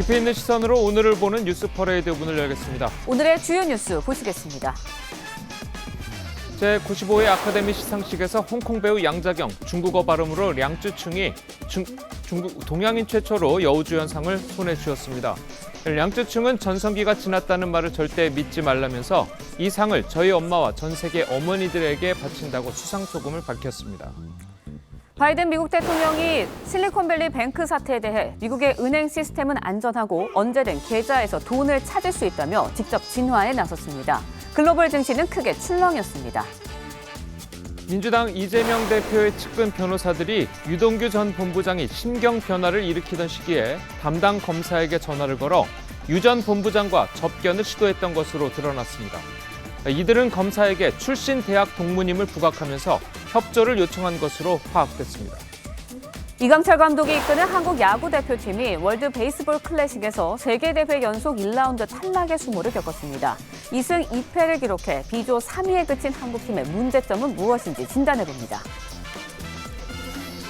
깊이 있는 시선으로 오늘을 보는 뉴스 퍼레이드 문을 열겠습니다. 오늘의 주요 뉴스 보시겠습니다. 제95회 아카데미 시상식에서 홍콩 배우 양자경, 중국어 발음으로 량쯔충이 중국 동양인 최초로 여우주연상을 손에 쥐었습니다. 량쯔충은 전성기가 지났다는 말을 절대 믿지 말라면서 이 상을 저희 엄마와 전 세계 어머니들에게 바친다고 수상소감을 밝혔습니다. 바이든 미국 대통령이 실리콘밸리 뱅크 사태에 대해 미국의 은행 시스템은 안전하고 언제든 계좌에서 돈을 찾을 수 있다며 직접 진화에 나섰습니다. 글로벌 증시는 크게 출렁였습니다. 민주당 이재명 대표의 측근 변호사들이 유동규 전 본부장이 심경 변화를 일으키던 시기에 담당 검사에게 전화를 걸어 유 전 본부장과 접견을 시도했던 것으로 드러났습니다. 이들은 검사에게 출신 대학 동문임을 부각하면서 협조를 요청한 것으로 파악됐습니다. 이강철 감독이 이끄는 한국 야구 대표팀이 월드 베이스볼 클래식에서 세계대회 연속 1라운드 탈락의 수모를 겪었습니다. 2승 2패를 기록해 B조 3위에 그친 한국팀의 문제점은 무엇인지 진단해봅니다.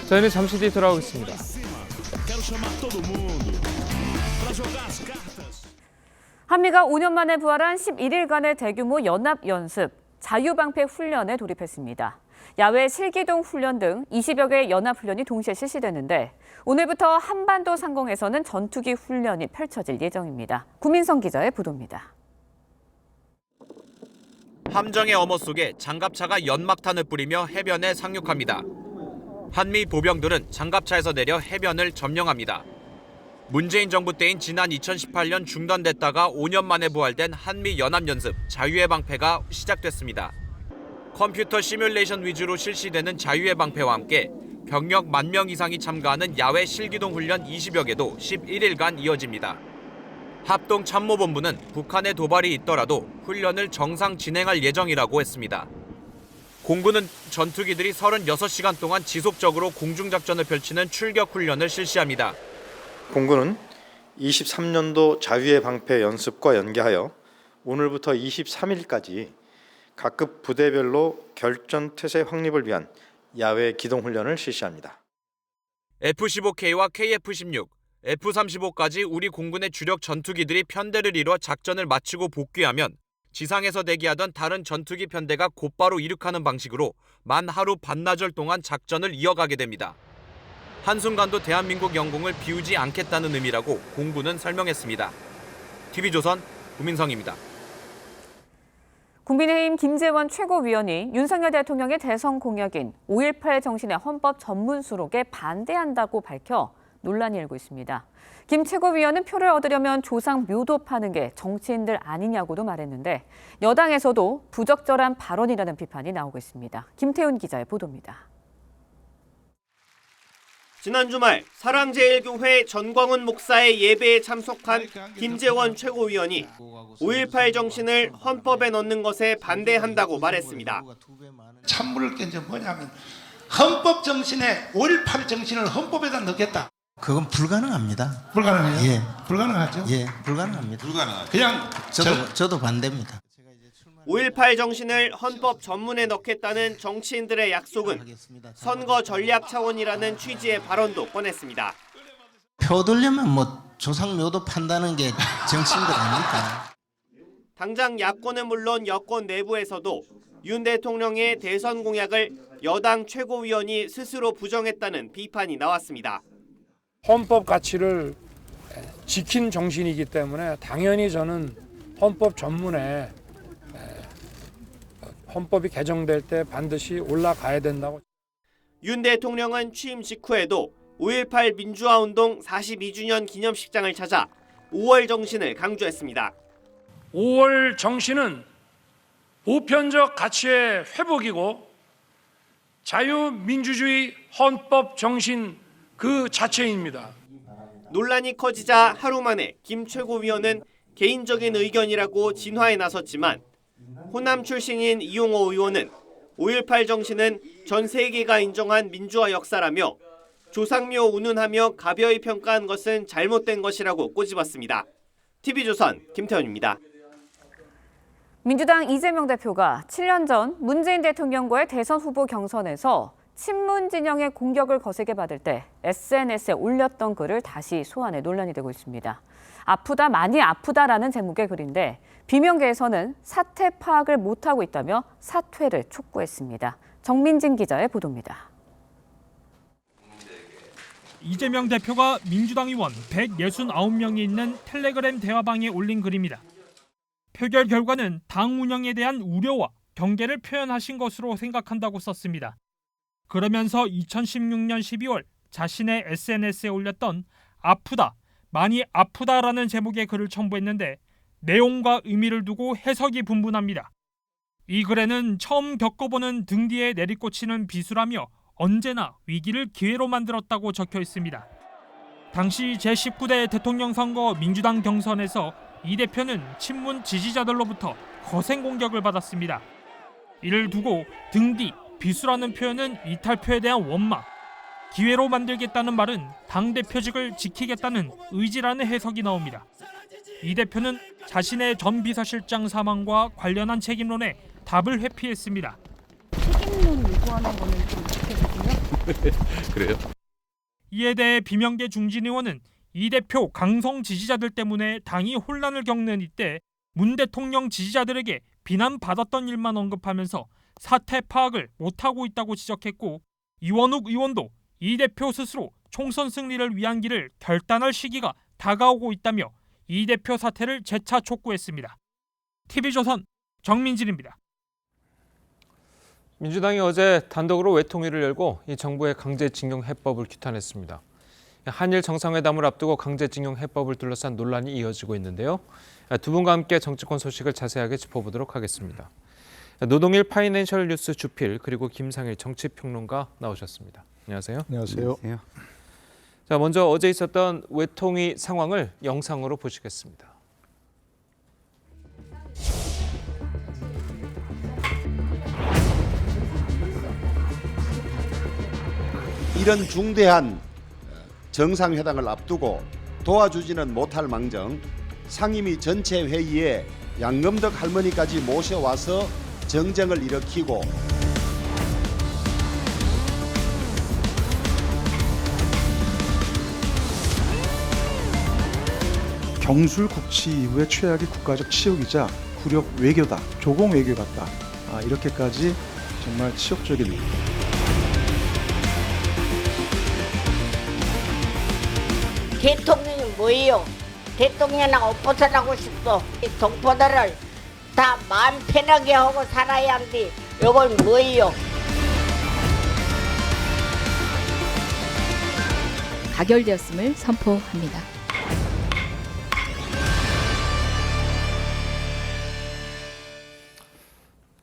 저희는 잠시 뒤 돌아오겠습니다. 한미가 5년 만에 부활한 11일간의 대규모 연합연습, 자유방패 훈련에 돌입했습니다. 야외 실기동 훈련 등 20여 개의 연합훈련이 동시에 실시되는데 오늘부터 한반도 상공에서는 전투기 훈련이 펼쳐질 예정입니다. 구민성 기자의 보도입니다. 함정의 어머 속에 장갑차가 연막탄을 뿌리며 해변에 상륙합니다. 한미 보병들은 장갑차에서 내려 해변을 점령합니다. 문재인 정부 때인 지난 2018년 중단됐다가 5년 만에 부활된 한미 연합연습 자유의 방패가 시작됐습니다. 컴퓨터 시뮬레이션 위주로 실시되는 자유의 방패와 함께 병력 10,000명 이상이 참가하는 야외 실기동 훈련 20여 개도 11일간 이어집니다. 합동참모본부는 북한의 도발이 있더라도 훈련을 정상 진행할 예정이라고 했습니다. 공군은 전투기들이 36시간 동안 지속적으로 공중작전을 펼치는 출격 훈련을 실시합니다. 공군은 23년도 자유의 방패 연습과 연계하여 오늘부터 23일까지 각급 부대별로 결전 태세 확립을 위한 야외 기동 훈련을 실시합니다. F-15K와 KF-16, F-35까지 우리 공군의 주력 전투기들이 편대를 이뤄 작전을 마치고 복귀하면 지상에서 대기하던 다른 전투기 편대가 곧바로 이륙하는 방식으로 만 하루 반나절 동안 작전을 이어가게 됩니다. 한순간도 대한민국 영공을 비우지 않겠다는 의미라고 공군은 설명했습니다. TV조선 구민성입니다. 국민의힘 김재원 최고위원이 윤석열 대통령의 대선 공약인 5.18 정신의 헌법 전문 수록에 반대한다고 밝혀 논란이 일고 있습니다. 김 최고위원은 표를 얻으려면 조상 묘도 파는 게 정치인들 아니냐고도 말했는데 여당에서도 부적절한 발언이라는 비판이 나오고 있습니다. 김태훈 기자의 보도입니다. 지난 주말 사랑제일교회 전광훈 목사의 예배에 참석한 김재원 최고위원이 5.18 정신을 헌법에 넣는 것에 반대한다고 말했습니다. 찬물을 깬 게 뭐냐면 헌법 정신에 5.18 정신을 헌법에다 넣겠다. 그건 불가능합니다. 불가능해요? 예. 불가능하죠? 예, 불가능합니다. 그냥 저도 반대입니다. 5.18 정신을 헌법 전문에 넣겠다는 정치인들의 약속은 선거 전략 차원이라는 취지의 발언도 꺼냈습니다. 표 얻으려면 조상 묘도 판다는 게 정치인들 아닙니까? 당장 야권은 물론 여권 내부에서도 윤 대통령의 대선 공약을 여당 최고위원이 스스로 부정했다는 비판이 나왔습니다. 헌법 가치를 지킨 정신이기 때문에 당연히 저는 헌법 전문에 헌법이 개정될 때 반드시 올라가야 된다고. 윤 대통령은 취임 직후에도 5.18 민주화운동 42주년 기념식장을 찾아 5월 정신을 강조했습니다. 5월 정신은 보편적 가치의 회복이고 자유민주주의 헌법 정신 그 자체입니다. 논란이 커지자 하루 만에 김 최고위원은 개인적인 의견이라고 진화에 나섰지만 호남 출신인 이용호 의원은 5.18 정신은 전 세계가 인정한 민주화 역사라며 조상묘 운운하며 가벼이 평가한 것은 잘못된 것이라고 꼬집었습니다. TV조선 김태훈입니다. 민주당 이재명 대표가 7년 전 문재인 대통령과의 대선 후보 경선에서 친문 진영의 공격을 거세게 받을 때 SNS에 올렸던 글을 다시 소환해 논란이 되고 있습니다. 아프다, 많이 아프다라는 제목의 글인데 비명계에서는 사태 파악을 못하고 있다며 사퇴를 촉구했습니다. 정민진 기자의 보도입니다. 이재명 대표가 민주당 의원 169명이 있는 텔레그램 대화방에 올린 글입니다. 표결 결과는 당 운영에 대한 우려와 경계를 표현하신 것으로 생각한다고 썼습니다. 그러면서 2016년 12월 자신의 SNS에 올렸던 아프다, 많이 아프다라는 제목의 글을 첨부했는데 내용과 의미를 두고 해석이 분분합니다. 이 글에는 처음 겪어보는 등 뒤에 내리꽂히는 비수라며 언제나 위기를 기회로 만들었다고 적혀 있습니다. 당시 제19대 대통령 선거 민주당 경선에서 이 대표는 친문 지지자들로부터 거센 공격을 받았습니다. 이를 두고 등 뒤, 비수라는 표현은 이탈표에 대한 원망, 기회로 만들겠다는 말은 당대표직을 지키겠다는 의지라는 해석이 나옵니다. 이 대표는 자신의 전 비서실장 사망과 관련한 책임론에 답을 회피했습니다. 책임론 요구하는 거는 좀 지켜주세요. 그래요? 이에 대해 비명계 중진 의원은 이 대표 강성 지지자들 때문에 당이 혼란을 겪는 이때 문 대통령 지지자들에게 비난받았던 일만 언급하면서 사태 파악을 못하고 있다고 지적했고, 이원욱 의원도 이 대표 스스로 총선 승리를 위한 길을 결단할 시기가 다가오고 있다며 이 대표 사퇴를 재차 촉구했습니다. TV조선 정민진입니다. 민주당이 어제 단독으로 외통위를 열고 이 정부의 강제징용 해법을 규탄했습니다. 한일 정상회담을 앞두고 강제징용 해법을 둘러싼 논란이 이어지고 있는데요. 두 분과 함께 정치권 소식을 자세하게 짚어보도록 하겠습니다. 노동일 파이낸셜 뉴스 주필 그리고 김상일 정치평론가 나오셨습니다. 안녕하세요. 안녕하세요. 자, 먼저 어제 있었던 외통위 상황을 영상으로 보시겠습니다. 이런 중대한 정상회담을 앞두고 도와주지는 못할 망정 상임위 전체 회의에 양금덕 할머니까지 모셔와서 정쟁을 일으키고 경술 국치 이후의 최악의 국가적 치욕이자 굴욕 외교다, 조공 외교 같다. 이렇게까지 정말 치욕적인. 대통령이 뭐예요? 대통령하고 벗어나고 싶어. 이 동포들을 다 마음 편하게 하고 살아야 하는데 이건 뭐예요? 가결되었음을 선포합니다.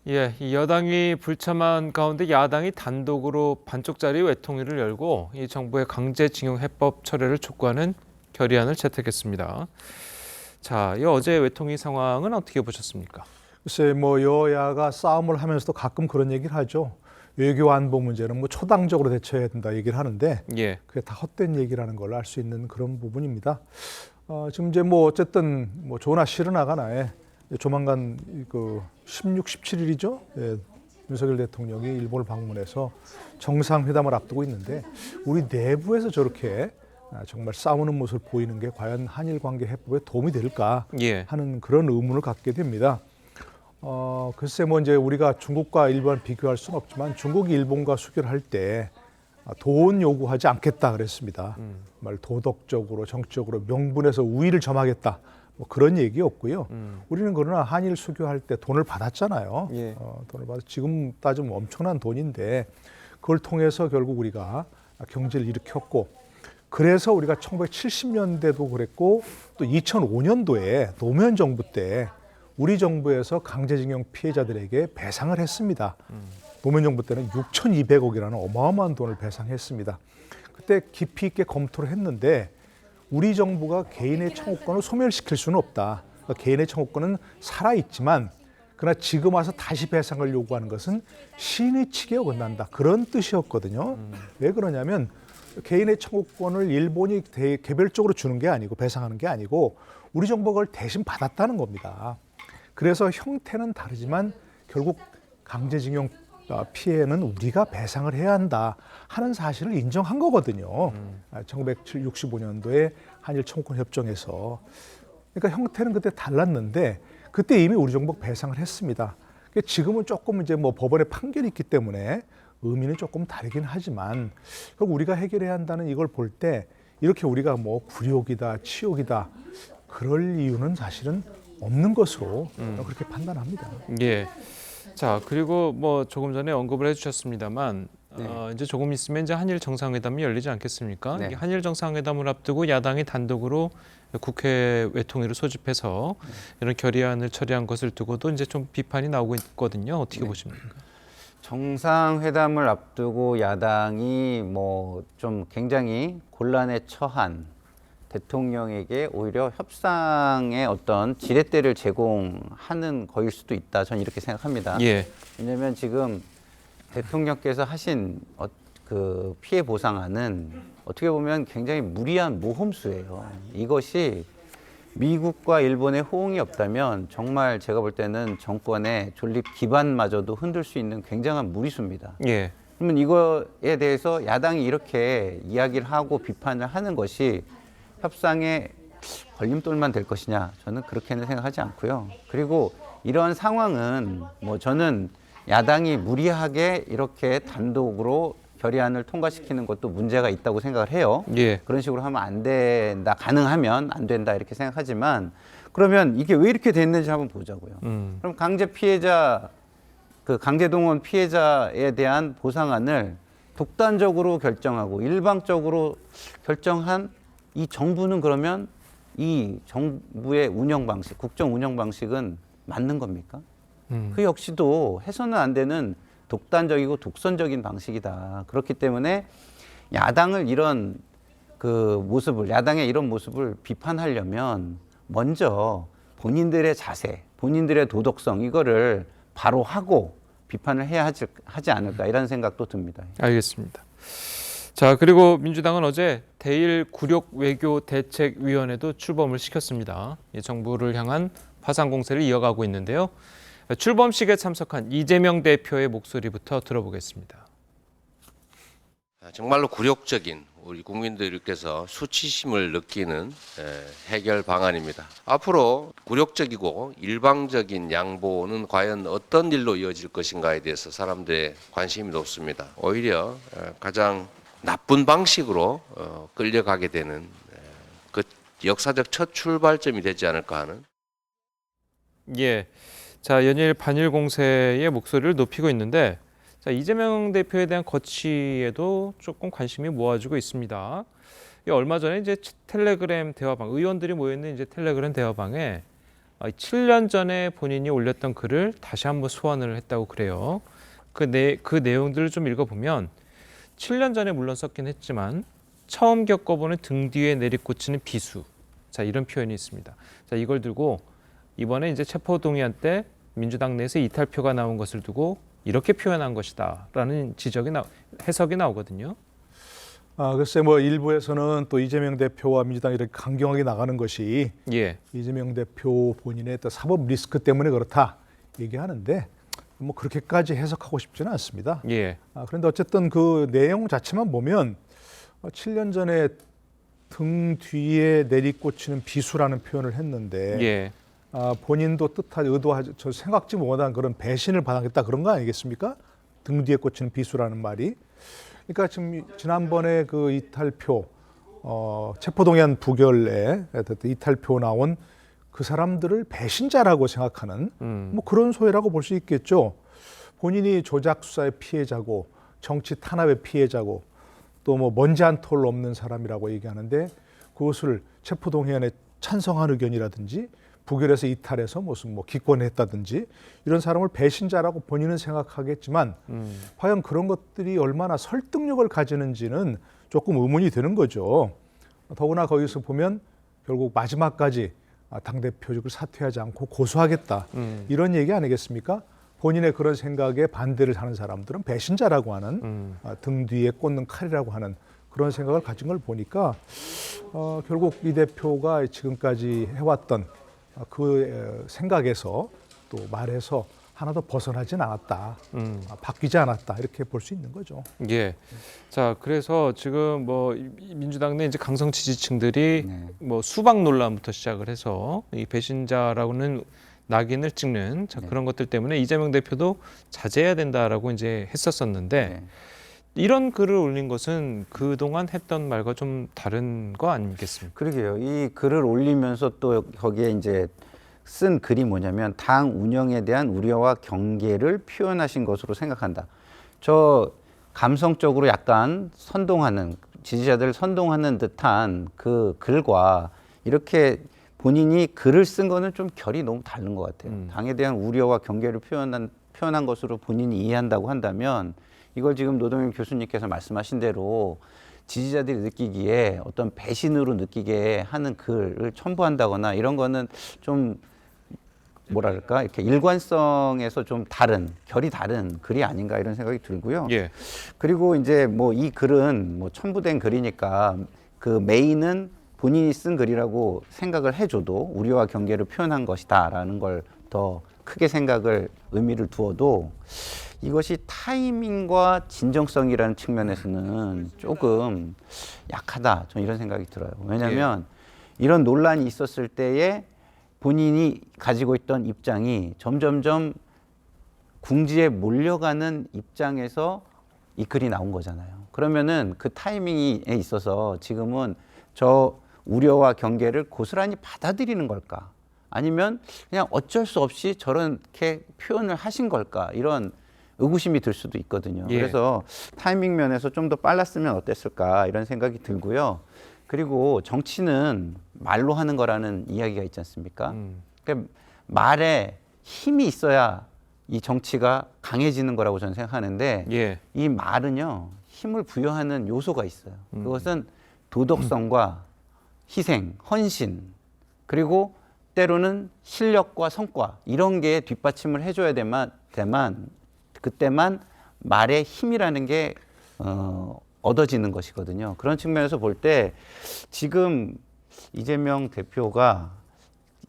예, 이 여당이 불참한 가운데 야당이 단독으로 반쪽짜리 외통위를 열고 이 정부의 강제징용 해법 철회를 촉구하는 결의안을 채택했습니다. 자, 이 어제 외통위 상황은 어떻게 보셨습니까? 글쎄, 여야가 싸움을 하면서도 가끔 그런 얘기를 하죠. 외교 안보 문제는 초당적으로 대처해야 된다 얘기를 하는데, 예. 그게 다 헛된 얘기라는 걸 알 수 있는 그런 부분입니다. 지금 이제 어쨌든 좋으나 싫으나 간에 조만간 16, 17일이죠. 예, 윤석열 대통령이 일본을 방문해서 정상회담을 앞두고 있는데 우리 내부에서 저렇게 정말 싸우는 모습을 보이는 게 과연 한일 관계 해법에 도움이 될까 하는 그런 의문을 갖게 됩니다. 글쎄 이제 우리가 중국과 일본을 비교할 수는 없지만 중국이 일본과 수교를 할 때 돈 요구하지 않겠다 그랬습니다. 정말 도덕적으로 정치적으로 명분에서 우위를 점하겠다. 그런 얘기 없고요. 우리는 그러나 한일 수교할 때 돈을 받았잖아요. 예. 돈을 받아 지금 따지면 엄청난 돈인데 그걸 통해서 결국 우리가 경제를 일으켰고, 그래서 우리가 1970년대도 그랬고 또 2005년도에 노무현 정부 때 우리 정부에서 강제징용 피해자들에게 배상을 했습니다. 노무현 정부 때는 6,200억이라는 어마어마한 돈을 배상했습니다. 그때 깊이 있게 검토를 했는데 우리 정부가 개인의 청구권을 소멸시킬 수는 없다. 그러니까 개인의 청구권은 살아있지만 그러나 지금 와서 다시 배상을 요구하는 것은 시인의 칙에 어긋난다. 그런 뜻이었거든요. 왜 그러냐면 개인의 청구권을 일본이 개별적으로 주는 게 아니고 배상하는 게 아니고 우리 정부가 그걸 대신 받았다는 겁니다. 그래서 형태는 다르지만 결국 강제징용을 피해는 우리가 배상을 해야 한다 하는 사실을 인정한 거거든요. 1965년도에 한일 청구권 협정에서. 그러니까 형태는 그때 달랐는데 그때 이미 우리 정부가 배상을 했습니다. 지금은 조금 이제 뭐 법원의 판결이 있기 때문에 의미는 조금 다르긴 하지만 결국 우리가 해결해야 한다는 이걸 볼 때 이렇게 우리가 뭐 굴욕이다, 치욕이다 그럴 이유는 사실은 없는 것으로 그렇게 판단합니다. 예. 자, 그리고 뭐 조금 전에 언급을 해주셨습니다만 이제 조금 있으면 이제 한일 정상회담이 열리지 않겠습니까? 이 한일 정상회담을 앞두고 야당이 단독으로 국회 외통위를 소집해서 이런 결의안을 처리한 것을 두고도 이제 좀 비판이 나오고 있거든요. 어떻게 보십니까? 정상회담을 앞두고 야당이 뭐 좀 굉장히 곤란에 처한 대통령에게 오히려 협상의 어떤 지렛대를 제공하는 거일 수도 있다. 저는 이렇게 생각합니다. 예. 왜냐하면 지금 대통령께서 하신 그 피해 보상안은 어떻게 보면 굉장히 무리한 모험수예요. 이것이 미국과 일본의 호응이 없다면 정말 제가 볼 때는 정권의 존립 기반마저도 흔들 수 있는 굉장한 무리수입니다. 예. 그러면 이거에 대해서 야당이 이렇게 이야기를 하고 비판을 하는 것이 협상의 걸림돌만 될 것이냐, 저는 그렇게는 생각하지 않고요. 그리고 이런 상황은 뭐 저는 야당이 무리하게 이렇게 단독으로 결의안을 통과시키는 것도 문제가 있다고 생각을 해요. 예. 그런 식으로 하면 안 된다, 가능하면 안 된다 이렇게 생각하지만 그러면 이게 왜 이렇게 됐는지 한번 보자고요. 그럼 강제 피해자, 그 강제동원 피해자에 대한 보상안을 독단적으로 결정하고 일방적으로 결정한 이 정부는 그러면 이 정부의 운영 방식, 국정 운영 방식은 맞는 겁니까? 그 역시도 해서는 안 되는 독단적이고 독선적인 방식이다. 그렇기 때문에 야당을 이런 그 모습을, 야당의 이런 모습을 비판하려면 먼저 본인들의 자세, 본인들의 도덕성 이거를 바로 하고 비판을 해야 하지 않을까 이런 생각도 듭니다. 알겠습니다. 자, 그리고 민주당은 어제 대일 굴욕 외교 대책위원회도 출범을 시켰습니다. 정부를 향한 화상 공세를 이어가고 있는데요. 출범식에 참석한 이재명 대표의 목소리부터 들어보겠습니다. 정말로 굴욕적인 우리 국민들께서 수치심을 느끼는 해결 방안입니다. 앞으로 굴욕적이고 일방적인 양보는 과연 어떤 일로 이어질 것인가에 대해서 사람들의 관심이 높습니다. 오히려 가장 나쁜 방식으로 끌려가게 되는 그 역사적 첫 출발점이 되지 않을까 하는. 예. 자, 연일 반일 공세의 목소리를 높이고 있는데 자, 이재명 대표에 대한 거취에도 조금 관심이 모아지고 있습니다. 얼마 전에 이제 텔레그램 대화방, 의원들이 모여있는 이제 텔레그램 대화방에 7년 전에 본인이 올렸던 글을 다시 한번 소환을 했다고 그래요. 그 내용들을 좀 읽어보면 7년 전에 물론 썼긴 했지만 처음 겪어보는 등 뒤에 내리꽂히는 비수. 자, 이런 표현이 있습니다. 자, 이걸 두고 이번에 이제 체포동의안 때 민주당 내에서 이탈표가 나온 것을 두고 이렇게 표현한 것이다라는 해석이 나오거든요. 글쎄 뭐 일부에서는 또 이재명 대표와 민주당이 이렇게 강경하게 나가는 것이 이재명 대표 본인의 또 사법 리스크 때문에 그렇다 얘기하는데 뭐 그렇게까지 해석하고 싶지는 않습니다. 그런데 어쨌든 그 내용 자체만 보면 7년 전에 등 뒤에 내리꽂히는 비수라는 표현을 했는데 본인도 의도하지 저 생각지 못한 그런 배신을 받았겠다 그런 거 아니겠습니까? 등 뒤에 꽂히는 비수라는 말이. 그러니까 지금 지난번에 그 이탈표 체포동의안 부결에 이탈표 나온 그 사람들을 배신자라고 생각하는 뭐 그런 소외라고 볼 수 있겠죠. 본인이 조작 수사의 피해자고 정치 탄압의 피해자고 또 뭐 먼지 한 톨 없는 사람이라고 얘기하는데 그것을 체포동의안에 찬성한 의견이라든지 부결해서 이탈해서 무슨 뭐 기권했다든지 이런 사람을 배신자라고 본인은 생각하겠지만 과연 그런 것들이 얼마나 설득력을 가지는지는 조금 의문이 드는 거죠. 더구나 거기서 보면 결국 마지막까지 당대표직을 사퇴하지 않고 고수하겠다 이런 얘기 아니겠습니까? 본인의 그런 생각에 반대를 하는 사람들은 배신자라고 하는 등 뒤에 꽂는 칼이라고 하는 그런 생각을 가진 걸 보니까 결국 이 대표가 지금까지 해왔던 그 생각에서 또 말해서 하나도 벗어나진 않았다, 바뀌지 않았다 이렇게 볼 수 있는 거죠. 예. 자, 그래서 지금 뭐 민주당 내 이제 강성 지지층들이 뭐 수박 논란부터 시작을 해서 이 배신자라고는 낙인을 찍는 그런 것들 때문에 이재명 대표도 자제해야 된다라고 이제 했었었는데 이런 글을 올린 것은 그동안 했던 말과 좀 다른 거 아니겠습니까? 그러게요. 이 글을 올리면서 또 거기에 이제 쓴 글이 뭐냐면 당 운영에 대한 우려와 경계를 표현하신 것으로 생각한다. 저 감성적으로 약간 선동하는, 지지자들을 선동하는 듯한 그 글과 이렇게 본인이 글을 쓴 거는 좀 결이 너무 다른 것 같아요. 당에 대한 우려와 경계를 표현한 것으로 본인이 이해한다고 한다면 이걸 지금 노동현 교수님께서 말씀하신 대로 지지자들이 느끼기에 어떤 배신으로 느끼게 하는 글을 첨부한다거나 이런 거는 좀 뭐랄까 이렇게 일관성에서 좀 다른, 결이 다른 글이 아닌가 이런 생각이 들고요. 예. 그리고 이제 뭐 이 글은 뭐 첨부된 글이니까 그 메인은 본인이 쓴 글이라고 생각을 해줘도 우려와 경계를 표현한 것이다라는 걸 더 크게 의미를 두어도 이것이 타이밍과 진정성이라는 측면에서는 조금 약하다. 저는 이런 생각이 들어요. 왜냐하면 이런 논란이 있었을 때에 본인이 가지고 있던 입장이 점점점 궁지에 몰려가는 입장에서 이 글이 나온 거잖아요. 그러면은 그 타이밍에 있어서 지금은 저 우려와 경계를 고스란히 받아들이는 걸까? 아니면 그냥 어쩔 수 없이 저렇게 표현을 하신 걸까? 이런 의구심이 들 수도 있거든요. 그래서 타이밍 면에서 좀 더 빨랐으면 어땠을까? 이런 생각이 들고요. 그리고 정치는 말로 하는 거라는 이야기가 있지 않습니까? 그러니까 말에 힘이 있어야 이 정치가 강해지는 거라고 저는 생각하는데 이 말은요, 힘을 부여하는 요소가 있어요. 그것은 도덕성과 희생, 헌신, 그리고 때로는 실력과 성과 이런 게 뒷받침을 해줘야 되만 그때만 말의 힘이라는 게 얻어지는 것이거든요. 그런 측면에서 볼 때 지금 이재명 대표가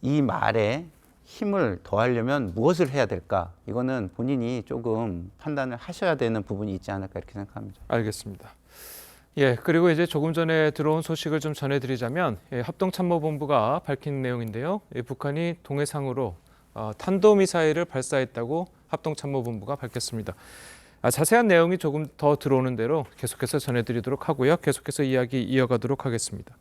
이 말에 힘을 더하려면 무엇을 해야 될까? 이거는 본인이 조금 판단을 하셔야 되는 부분이 있지 않을까 이렇게 생각합니다. 알겠습니다. 예, 그리고 이제 조금 전에 들어온 소식을 좀 전해드리자면 합동참모본부가 밝힌 내용인데요. 북한이 동해상으로 탄도미사일을 발사했다고 합동참모본부가 밝혔습니다. 자세한 내용이 조금 더 들어오는 대로 계속해서 전해드리도록 하고요. 계속해서 이야기 이어가도록 하겠습니다.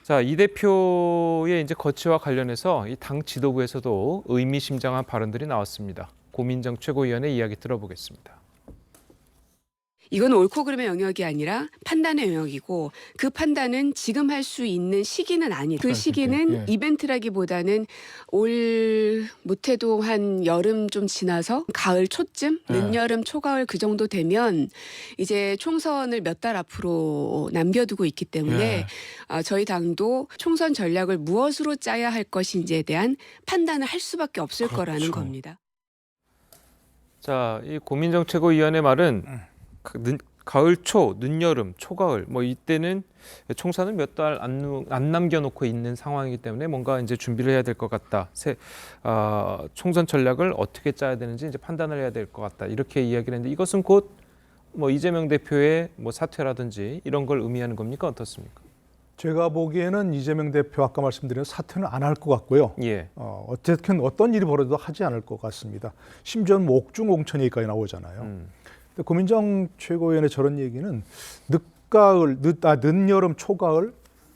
자, 이 대표의 이제 거취와 관련해서 이 당 지도부에서도 의미심장한 발언들이 나왔습니다. 고민정 최고위원의 이야기 들어보겠습니다. 이건 옳고 그름의 영역이 아니라 판단의 영역이고 그 판단은 지금 할 수 있는 시기는 아니다. 그 시기는 이벤트라기보다는 올 못해도 한 여름 좀 지나서 가을 초쯤, 늦여름 초가을 그 정도 되면 이제 총선을 몇 달 앞으로 남겨두고 있기 때문에 저희 당도 총선 전략을 무엇으로 짜야 할 것인지에 대한 판단을 할 수밖에 없을 거라는 겁니다. 자, 이 고민정 최고위원의 말은 가을 초, 늦여름, 초가을 뭐 이때는 총선을 몇 달 안 남겨놓고 있는 상황이기 때문에 뭔가 이제 준비를 해야 될 것 같다. 총선 전략을 어떻게 짜야 되는지 이제 판단을 해야 될 것 같다. 이렇게 이야기를 했는데 이것은 곧 뭐 이재명 대표의 뭐 사퇴라든지 이런 걸 의미하는 겁니까? 어떻습니까? 제가 보기에는 이재명 대표 아까 말씀드린 사퇴는 안 할 것 같고요. 어쨌든 어떤 일이 벌어도 하지 않을 것 같습니다. 심지어 뭐 옥중옹천 얘기까지 나오잖아요. 고민정 최고위원의 저런 얘기는 늦여름, 초가을,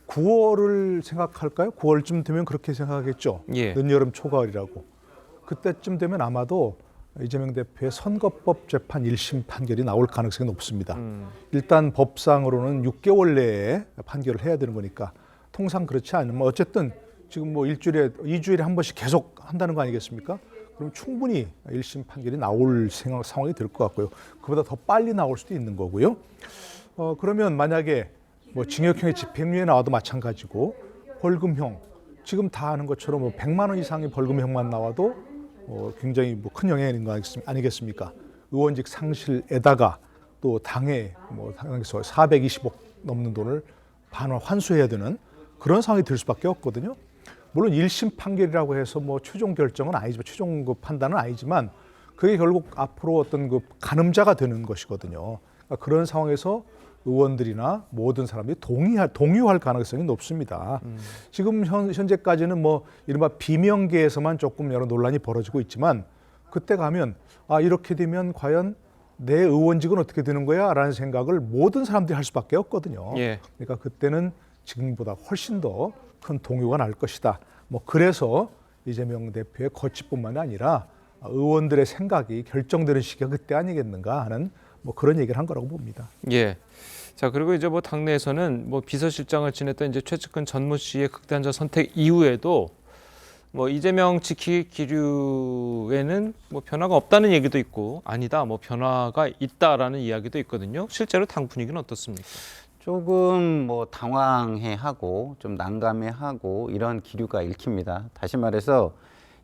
9월을 생각할까요? 9월쯤 되면 그렇게 생각하겠죠. 늦여름, 초가을이라고. 그때쯤 되면 아마도 이재명 대표의 선거법 재판 1심 판결이 나올 가능성이 높습니다. 일단 법상으로는 6개월 내에 판결을 해야 되는 거니까 통상 그렇지 않으면 어쨌든 지금 뭐 2주일에 한 번씩 계속 한다는 거 아니겠습니까? 그럼 충분히 1심 판결이 나올 상황이 될 것 같고요. 그보다 더 빨리 나올 수도 있는 거고요. 그러면 만약에 뭐 징역형의 집행유예 나와도 마찬가지고 벌금형, 지금 다 아는 것처럼 뭐 100만 원 이상의 벌금형만 나와도 굉장히 뭐 큰 영향이 있는 거 아니겠습니까? 의원직 상실에다가 또 당에 뭐 당에서 420억 넘는 돈을 반환 환수해야 되는 그런 상황이 될 수밖에 없거든요. 물론 1심 판결이라고 해서 뭐 최종 결정은 아니지만 최종 판단은 아니지만 그게 결국 앞으로 어떤 그 가늠자가 되는 것이거든요. 그러니까 그런 상황에서 의원들이나 모든 사람들이 동의할 가능성이 높습니다. 지금 현재까지는 뭐 이른바 비명계에서만 조금 여러 논란이 벌어지고 있지만 그때 가면 이렇게 되면 과연 내 의원직은 어떻게 되는 거야? 라는 생각을 모든 사람들이 할 수밖에 없거든요. 예. 그러니까 그때는 지금보다 훨씬 더 큰 동요가 날 것이다. 뭐 그래서 이재명 대표의 거취뿐만 아니라 의원들의 생각이 결정되는 시기가 그때 아니겠는가 하는 뭐 그런 얘기를 한 거라고 봅니다. 예. 자, 그리고 이제 뭐 당내에서는 뭐 비서실장을 지냈던 이제 최측근 전무 씨의 극단적 선택 이후에도 뭐 이재명 지키기 기류에는 뭐 변화가 없다는 얘기도 있고 아니다, 뭐 변화가 있다라는 이야기도 있거든요. 실제로 당 분위기는 어떻습니까? 조금 뭐 당황해하고 좀 난감해하고 이런 기류가 읽힙니다. 다시 말해서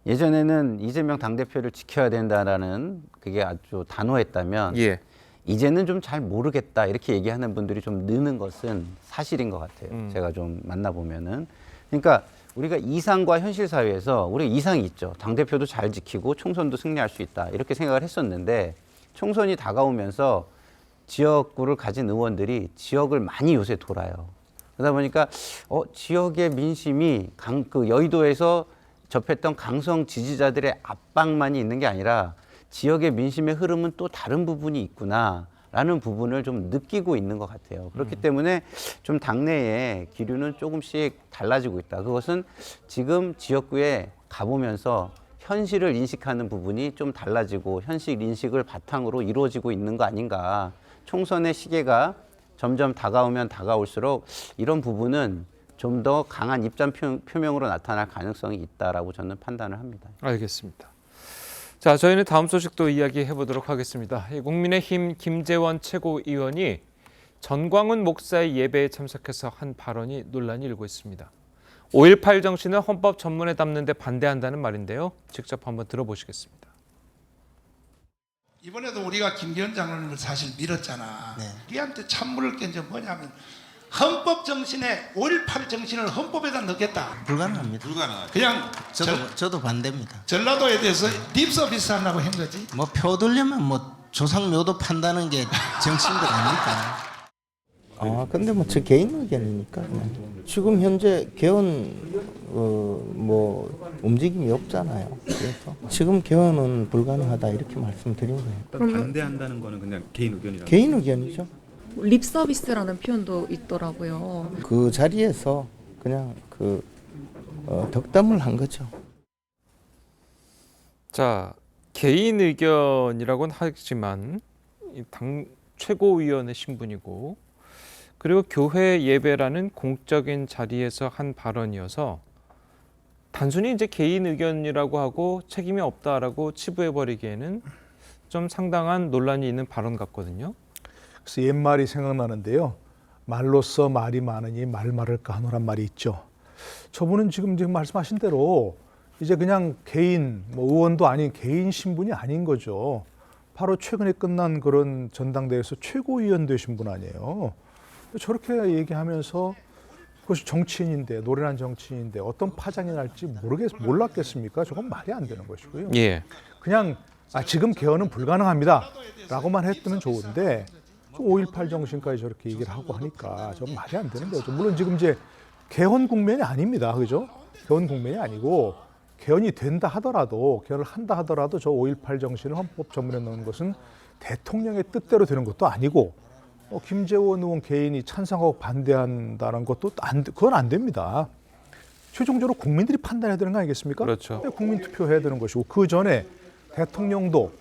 예전에는 이재명 당대표를 지켜야 된다라는 그게 아주 단호했다면 예. 이제는 좀 잘 모르겠다 이렇게 얘기하는 분들이 좀 느는 것은 사실인 것 같아요. 제가 좀 만나보면은. 그러니까 우리가 이상과 현실 사회에서 우리가 이상이 있죠. 당대표도 잘 지키고 총선도 승리할 수 있다 이렇게 생각을 했었는데 총선이 다가오면서 지역구를 가진 의원들이 지역을 많이 요새 돌아요. 그러다 보니까 지역의 민심이 그 여의도에서 접했던 강성 지지자들의 압박만이 있는 게 아니라 지역의 민심의 흐름은 또 다른 부분이 있구나라는 부분을 좀 느끼고 있는 것 같아요. 그렇기 때문에 좀 당내의 기류는 조금씩 달라지고 있다. 그것은 지금 지역구에 가보면서 현실을 인식하는 부분이 좀 달라지고 현실 인식을 바탕으로 이루어지고 있는 거 아닌가. 총선의 시계가 점점 다가오면 다가올수록 이런 부분은 좀 더 강한 입장 표명으로 나타날 가능성이 있다라고 저는 판단을 합니다. 알겠습니다. 자, 저희는 다음 소식도 이야기해 보도록 하겠습니다. 국민의힘 김재원 최고위원이 전광훈 목사의 예배에 참석해서 한 발언이 논란이 일고 있습니다. 5.18 정신을 헌법 전문에 담는 데 반대한다는 말인데요. 직접 한번 들어보시겠습니다. 이번에도 우리가 김 위원장을 사실 밀었잖아. 우리한테 찬물을 깬 게 뭐냐면 헌법 정신에 5.18 정신을 헌법에다 넣겠다. 불가능합니다. 그냥 저도 반대입니다. 전라도에 대해서 립 서비스 하려고 한 거지. 뭐 표 들려면 뭐 조상묘도 판다는 게 정치인들 아닙니까? 근데 뭐 제 개인 의견이니까 지금 현재 개헌 뭐 움직임이 없잖아요. 그래서 지금 개헌은 불가능하다 이렇게 말씀드린 거예요. 그럼 반대한다는 거는 그냥 개인 의견이라고? 개인 의견이죠. 립 서비스라는 표현도 있더라고요. 그 자리에서 그냥 덕담을 한 거죠. 자, 개인 의견이라고는 하지만 당 최고위원의 신분이고 그리고 교회 예배라는 공적인 자리에서 한 발언이어서 단순히 이제 개인 의견이라고 하고 책임이 없다라고 치부해버리기에는 좀 상당한 논란이 있는 발언 같거든요. 그래서 옛말이 생각나는데요. 말로써 말이 많으니 말 많을까 하노란 말이 있죠. 저분은 지금 말씀하신 대로 이제 그냥 개인, 뭐 의원도 아닌 개인 신분이 아닌 거죠. 바로 최근에 끝난 그런 전당대회에서 최고위원 되신 분 아니에요. 저렇게 얘기하면서 그것이 정치인인데, 노련한 정치인인데 어떤 파장이 날지 몰랐겠습니까? 저건 말이 안 되는 것이고요. 예. 그냥 지금 개헌은 불가능합니다 라고만 했으면 좋은데 5.18 정신까지 저렇게 얘기를 하고 하니까 좀 말이 안 되는 거죠. 물론 지금 이제 개헌 국면이 아닙니다. 그죠? 개헌 국면이 아니고 개헌이 된다 하더라도, 개헌을 한다 하더라도 저 5.18 정신을 헌법 전문에 넣는 것은 대통령의 뜻대로 되는 것도 아니고 김재원 의원 개인이 찬성하고 반대한다는 것도 그건 안 됩니다. 최종적으로 국민들이 판단해야 되는 거 아니겠습니까? 그렇죠. 국민 투표해야 되는 것이고 그 전에 대통령도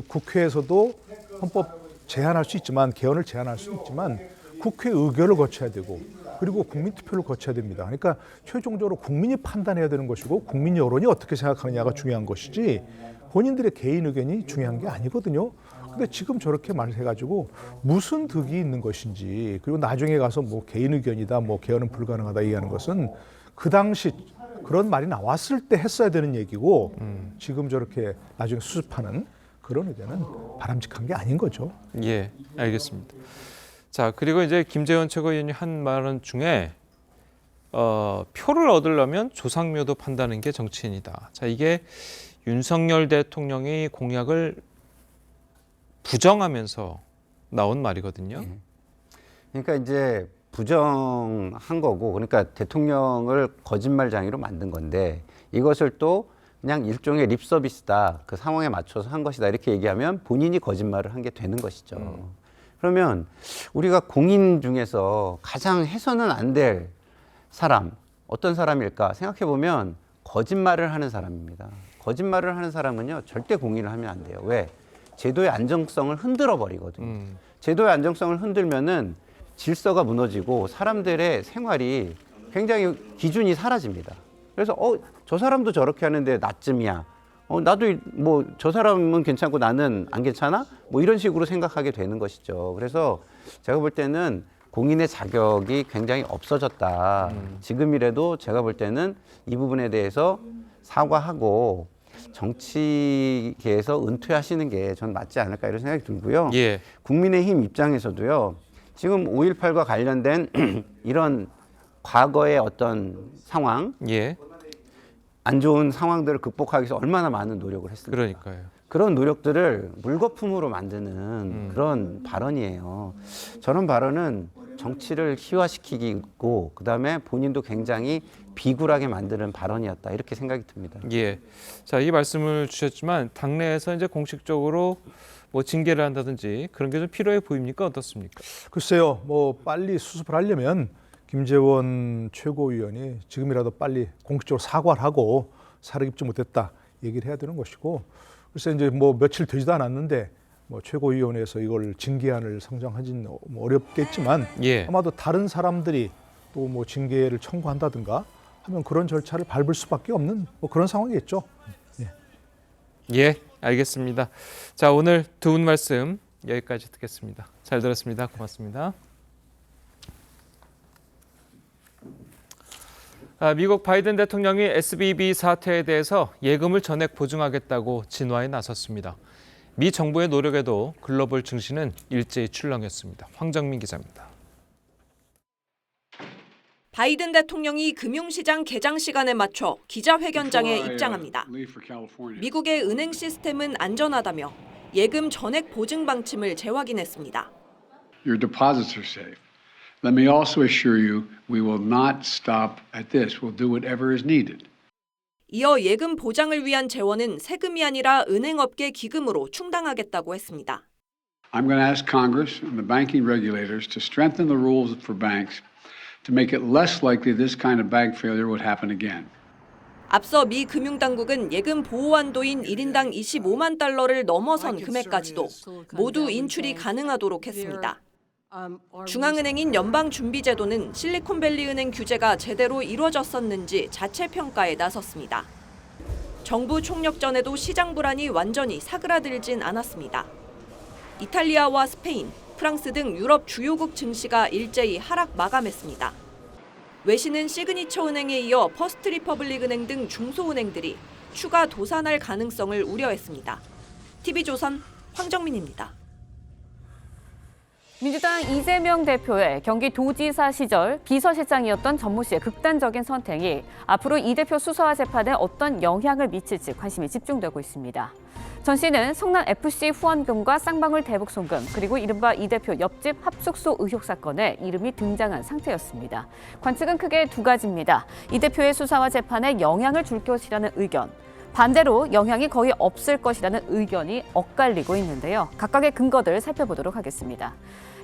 국회에서도 헌법 제안할 수 있지만 개헌을 제안할 수 있지만 국회 의결을 거쳐야 되고 그리고 국민 투표를 거쳐야 됩니다. 그러니까 최종적으로 국민이 판단해야 되는 것이고 국민 여론이 어떻게 생각하느냐가 중요한 것이지 본인들의 개인 의견이 중요한 게 아니거든요. 근데 지금 저렇게 말해가지고 무슨 득이 있는 것인지 그리고 나중에 가서 뭐 개인 의견이다, 뭐 개헌은 불가능하다 얘기하는 것은 그 당시 그런 말이 나왔을 때 했어야 되는 얘기고 지금 저렇게 나중에 수습하는 그런 의견은 바람직한 게 아닌 거죠. 예, 알겠습니다. 자, 그리고 이제 김재원 최고위원이 한 말은 중에 표를 얻으려면 조상묘도 판다는 게 정치인이다. 자, 이게 윤석열 대통령이 공약을 부정하면서 나온 말이거든요. 그러니까 이제 부정한 거고, 그러니까 대통령을 거짓말장애로 만든 건데 이것을 또 그냥 일종의 립 서비스다, 그 상황에 맞춰서 한 것이다 이렇게 얘기하면 본인이 거짓말을 한 게 되는 것이죠. 그러면 우리가 공인 중에서 가장 해서는 안 될 사람, 어떤 사람일까 생각해 보면 거짓말을 하는 사람입니다. 거짓말을 하는 사람은요 절대 공인을 하면 안 돼요. 왜? 제도의 안정성을 흔들어 버리거든요. 제도의 안정성을 흔들면은 질서가 무너지고 사람들의 생활이 굉장히 기준이 사라집니다. 그래서 저 사람도 저렇게 하는데 나쯤이야. 나도 뭐 저 사람은 괜찮고 나는 안 괜찮아? 뭐 이런 식으로 생각하게 되는 것이죠. 그래서 제가 볼 때는 공인의 자격이 굉장히 없어졌다. 지금이라도 제가 볼 때는 이 부분에 대해서 사과하고 정치계에서 은퇴하시는 게 전 맞지 않을까 이런 생각이 들고요. 예. 국민의힘 입장에서도요. 지금 5.18과 관련된 이런 과거의 어떤 상황, 예. 안 좋은 상황들을 극복하기 위해서 얼마나 많은 노력을 했습니까? 그러니까요. 그런 노력들을 물거품으로 만드는 그런 발언이에요. 저런 발언은 정치를 희화시키고 그다음에 본인도 굉장히 비굴하게 만드는 발언이었다 이렇게 생각이 듭니다. 예. 자, 이 말씀을 주셨지만 당내에서 이제 공식적으로 뭐 징계를 한다든지 그런 게 좀 필요해 보입니까? 어떻습니까? 글쎄요, 뭐 빨리 수습을 하려면 김재원 최고위원이 지금이라도 빨리 공식적으로 사과를 하고 사려 깊지 못했다 얘기를 해야 되는 것이고, 글쎄 이제 뭐 며칠 되지도 않았는데 뭐 최고위원회에서 이걸 징계안을 상정하기는 어렵겠지만 예. 아마도 다른 사람들이 또 뭐 징계를 청구한다든가 하면 그런 절차를 밟을 수밖에 없는 뭐 그런 상황이겠죠. 예, 알겠습니다. 자, 오늘 두 분 말씀 여기까지 듣겠습니다. 잘 들었습니다. 고맙습니다. 미국 바이든 대통령이 SVB 사태에 대해서 예금을 전액 보증하겠다고 진화에 나섰습니다. 미 정부의 노력에도 글로벌 증시는 일제히 출렁였습니다. 황정민 기자입니다. 바이든 대통령이 금융시장 개장 시간에 맞춰 기자회견장에 입장합니다. 미국의 은행 시스템은 안전하다며 예금 전액 보증 방침을 재확인했습니다. Your deposits are safe. Let me also assure you we will not stop at this. We'll do whatever is needed. 이어 예금 보장을 위한 재원은 세금이 아니라 은행업계 기금으로 충당하겠다고 했습니다. I'm going to ask Congress and the banking regulators to strengthen the rules for banks to make it less likely this kind of bank failure would happen again. 앞서 미 금융당국은 예금 보호 한도인 1인당 25만 달러를 넘어선 금액까지도 모두 인출이 가능하도록 했습니다. 중앙은행인 연방준비제도는 실리콘밸리은행 규제가 제대로 이루어졌었는지 자체 평가에 나섰습니다. 정부 총력 전에도 시장 불안이 완전히 사그라들진 않았습니다. 이탈리아와 스페인, 프랑스 등 유럽 주요국 증시가 일제히 하락 마감했습니다. 외신은 시그니처 은행에 이어 퍼스트 리퍼블릭 은행 등 중소은행들이 추가 도산할 가능성을 우려했습니다. TV조선 황정민입니다. 민주당 이재명 대표의 경기도지사 시절 비서실장이었던 전모 씨의 극단적인 선택이 앞으로 이 대표 수사와 재판에 어떤 영향을 미칠지 관심이 집중되고 있습니다. 전 씨는 성남FC 후원금과 쌍방울 대북 송금, 그리고 이른바 이 대표 옆집 합숙소 의혹 사건에 이름이 등장한 상태였습니다. 관측은 크게 두 가지입니다. 이 대표의 수사와 재판에 영향을 줄 것이라는 의견, 반대로 영향이 거의 없을 것이라는 의견이 엇갈리고 있는데요. 각각의 근거들 살펴보도록 하겠습니다.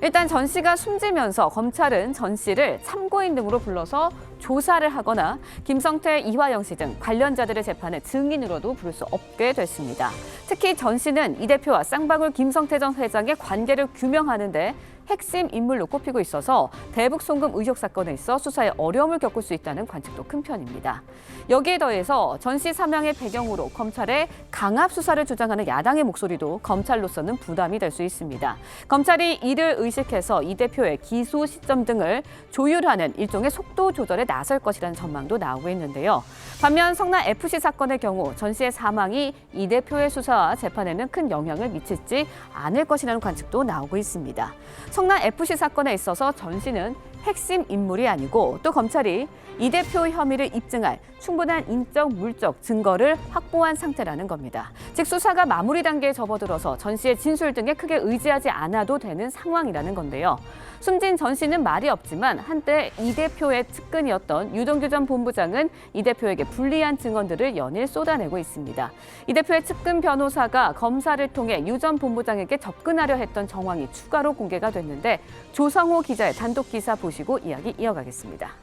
일단 전 씨가 숨지면서 검찰은 전 씨를 참고인 등으로 불러서 조사를 하거나 김성태, 이화영 씨 등 관련자들의 재판에 증인으로도 부를 수 없게 됐습니다. 특히 전 씨는 이 대표와 쌍방울 김성태 전 회장의 관계를 규명하는 데 핵심 인물로 꼽히고 있어서 대북 송금 의혹 사건에 있어 수사에 어려움을 겪을 수 있다는 관측도 큰 편입니다. 여기에 더해서 전 씨 사망의 배경으로 검찰의 강압 수사를 주장하는 야당의 목소리도 검찰로서는 부담이 될 수 있습니다. 검찰이 이를 의식해서 이 대표의 기소 시점 등을 조율하는 일종의 속도 조절에 나설 것이라는 전망도 나오고 있는데요. 반면 성남FC 사건의 경우 전 씨의 사망이 이 대표의 수사와 재판에는 큰 영향을 미칠지 않을 것이라는 관측도 나오고 있습니다. 성남FC 사건에 있어서 전 씨는 핵심 인물이 아니고 또 검찰이 이 대표 혐의를 입증할 충분한 인적, 물적 증거를 확보한 상태라는 겁니다. 즉 수사가 마무리 단계에 접어들어서 전 씨의 진술 등에 크게 의지하지 않아도 되는 상황이라는 건데요. 숨진 전 씨는 말이 없지만 한때 이 대표의 측근이었던 유동규 전 본부장은 이 대표에게 불리한 증언들을 연일 쏟아내고 있습니다. 이 대표의 측근 변호사가 검사를 통해 유 전 본부장에게 접근하려 했던 정황이 추가로 공개가 됐는데 조성호 기자의 단독 기사 보시고 이야기 이어가겠습니다.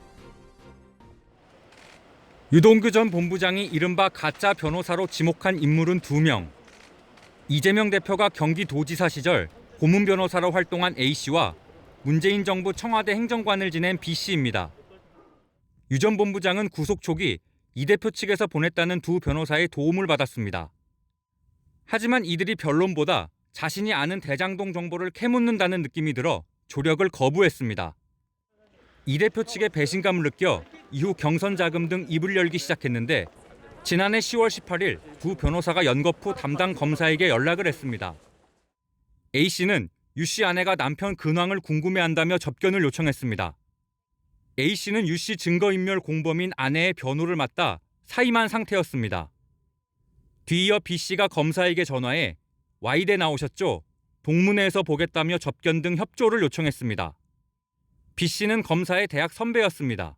유동규 전 본부장이 이른바 가짜 변호사로 지목한 인물은 2명. 이재명 대표가 경기도지사 시절 고문 변호사로 활동한 A씨와 문재인 정부 청와대 행정관을 지낸 B씨입니다. 유 전 본부장은 구속 초기 이 대표 측에서 보냈다는 2 변호사의 도움을 받았습니다. 하지만 이들이 변론보다 자신이 아는 대장동 정보를 캐묻는다는 느낌이 들어 조력을 거부했습니다. 이 대표 측의 배신감을 느껴 이후 경선 자금 등 입을 열기 시작했는데 지난해 10월 18일 2 변호사가 연겁 후 담당 검사에게 연락을 했습니다. A씨는 유씨 아내가 남편 근황을 궁금해한다며 접견을 요청했습니다. A씨는 유씨 증거인멸 공범인 아내의 변호를 맡다 사임한 상태였습니다. 뒤이어 B씨가 검사에게 전화해 Y대 나오셨죠? 동문회에서 보겠다며 접견 등 협조를 요청했습니다. B씨는 검사의 대학 선배였습니다.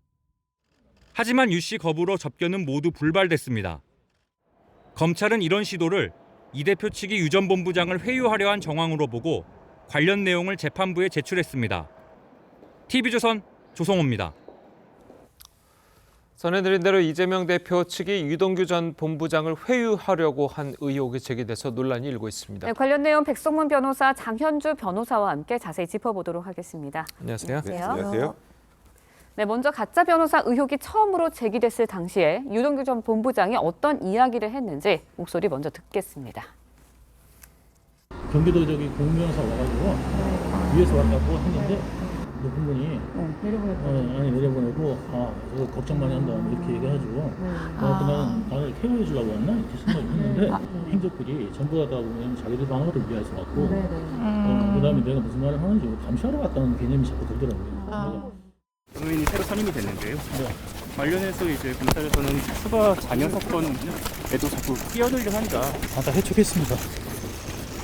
하지만 유씨 거부로 접견은 모두 불발됐습니다. 검찰은 이런 시도를 이 대표 측이 유 전 본부장을 회유하려 한 정황으로 보고 관련 내용을 재판부에 제출했습니다. TV조선 조성호입니다. 전해드린 대로 이재명 대표 측이 유동규 전 본부장을 회유하려고 한 의혹이 제기돼서 논란이 일고 있습니다. 네, 관련 내용 백성문 변호사, 장현주 변호사와 함께 자세히 짚어보도록 하겠습니다. 안녕하세요. 안녕하세요. 네, 먼저 가짜 변호사 의혹이 처음으로 제기됐을 당시에 유동규 전 본부장이 어떤 이야기를 했는지 목소리 먼저 듣겠습니다. 경기도 저기 공무원사 와가지고 위에서 왔다고 했는데 높은 분이 내려보내고 저거 걱정 많이 한다 이렇게 얘기해가지고 나를 케어해 주려고 왔나 이렇게 생각을 했는데 행적들이 전부 다 보면 자기들 방어를 위해서 왔고 그다음에 내가 무슨 말을 하는지 감시하러 왔다는 개념이 자꾸 들더라고요. 변호인이 새로 선임이 됐는데요. 관련해서 이제 검찰에서는 추가 자녀 사건에도 자꾸 끼어들려 한다. 다 해촉했습니다.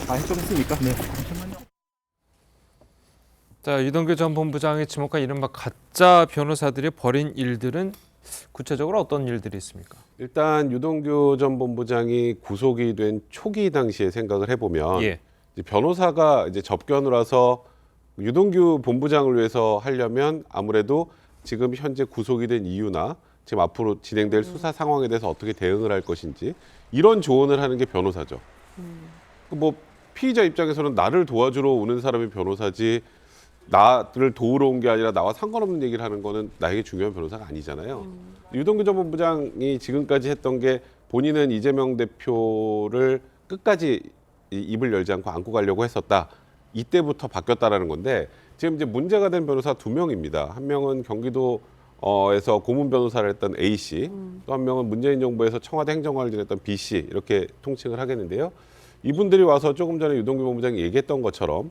다 해촉했습니까? 네. 자, 유동규 전 본부장이 지목한 이른바 가짜 변호사들이 벌인 일들은 구체적으로 어떤 일들이 있습니까? 일단 유동규 전 본부장이 구속이 된 초기 당시에 생각을 해보면 이제 변호사가 이제 접견을 와서 유동규 본부장을 위해서 하려면 아무래도 지금 현재 구속이 된 이유나 지금 앞으로 진행될 수사 상황에 대해서 어떻게 대응을 할 것인지 이런 조언을 하는 게 변호사죠. 뭐 피의자 입장에서는 나를 도와주러 오는 사람이 변호사지 나를 도우러 온 게 아니라 나와 상관없는 얘기를 하는 거는 나에게 중요한 변호사가 아니잖아요. 유동규 전 본부장이 지금까지 했던 게 본인은 이재명 대표를 끝까지 입을 열지 않고 안고 가려고 했었다. 이때부터 바뀌었다라는 건데 지금 이제 문제가 된 변호사 2명입니다. 한 명은 경기도에서 고문 변호사를 했던 A씨, 또 한 명은 문재인 정부에서 청와대 행정관을 지냈던 B씨 이렇게 통칭을 하겠는데요. 이분들이 와서 조금 전에 유동규 본부장이 얘기했던 것처럼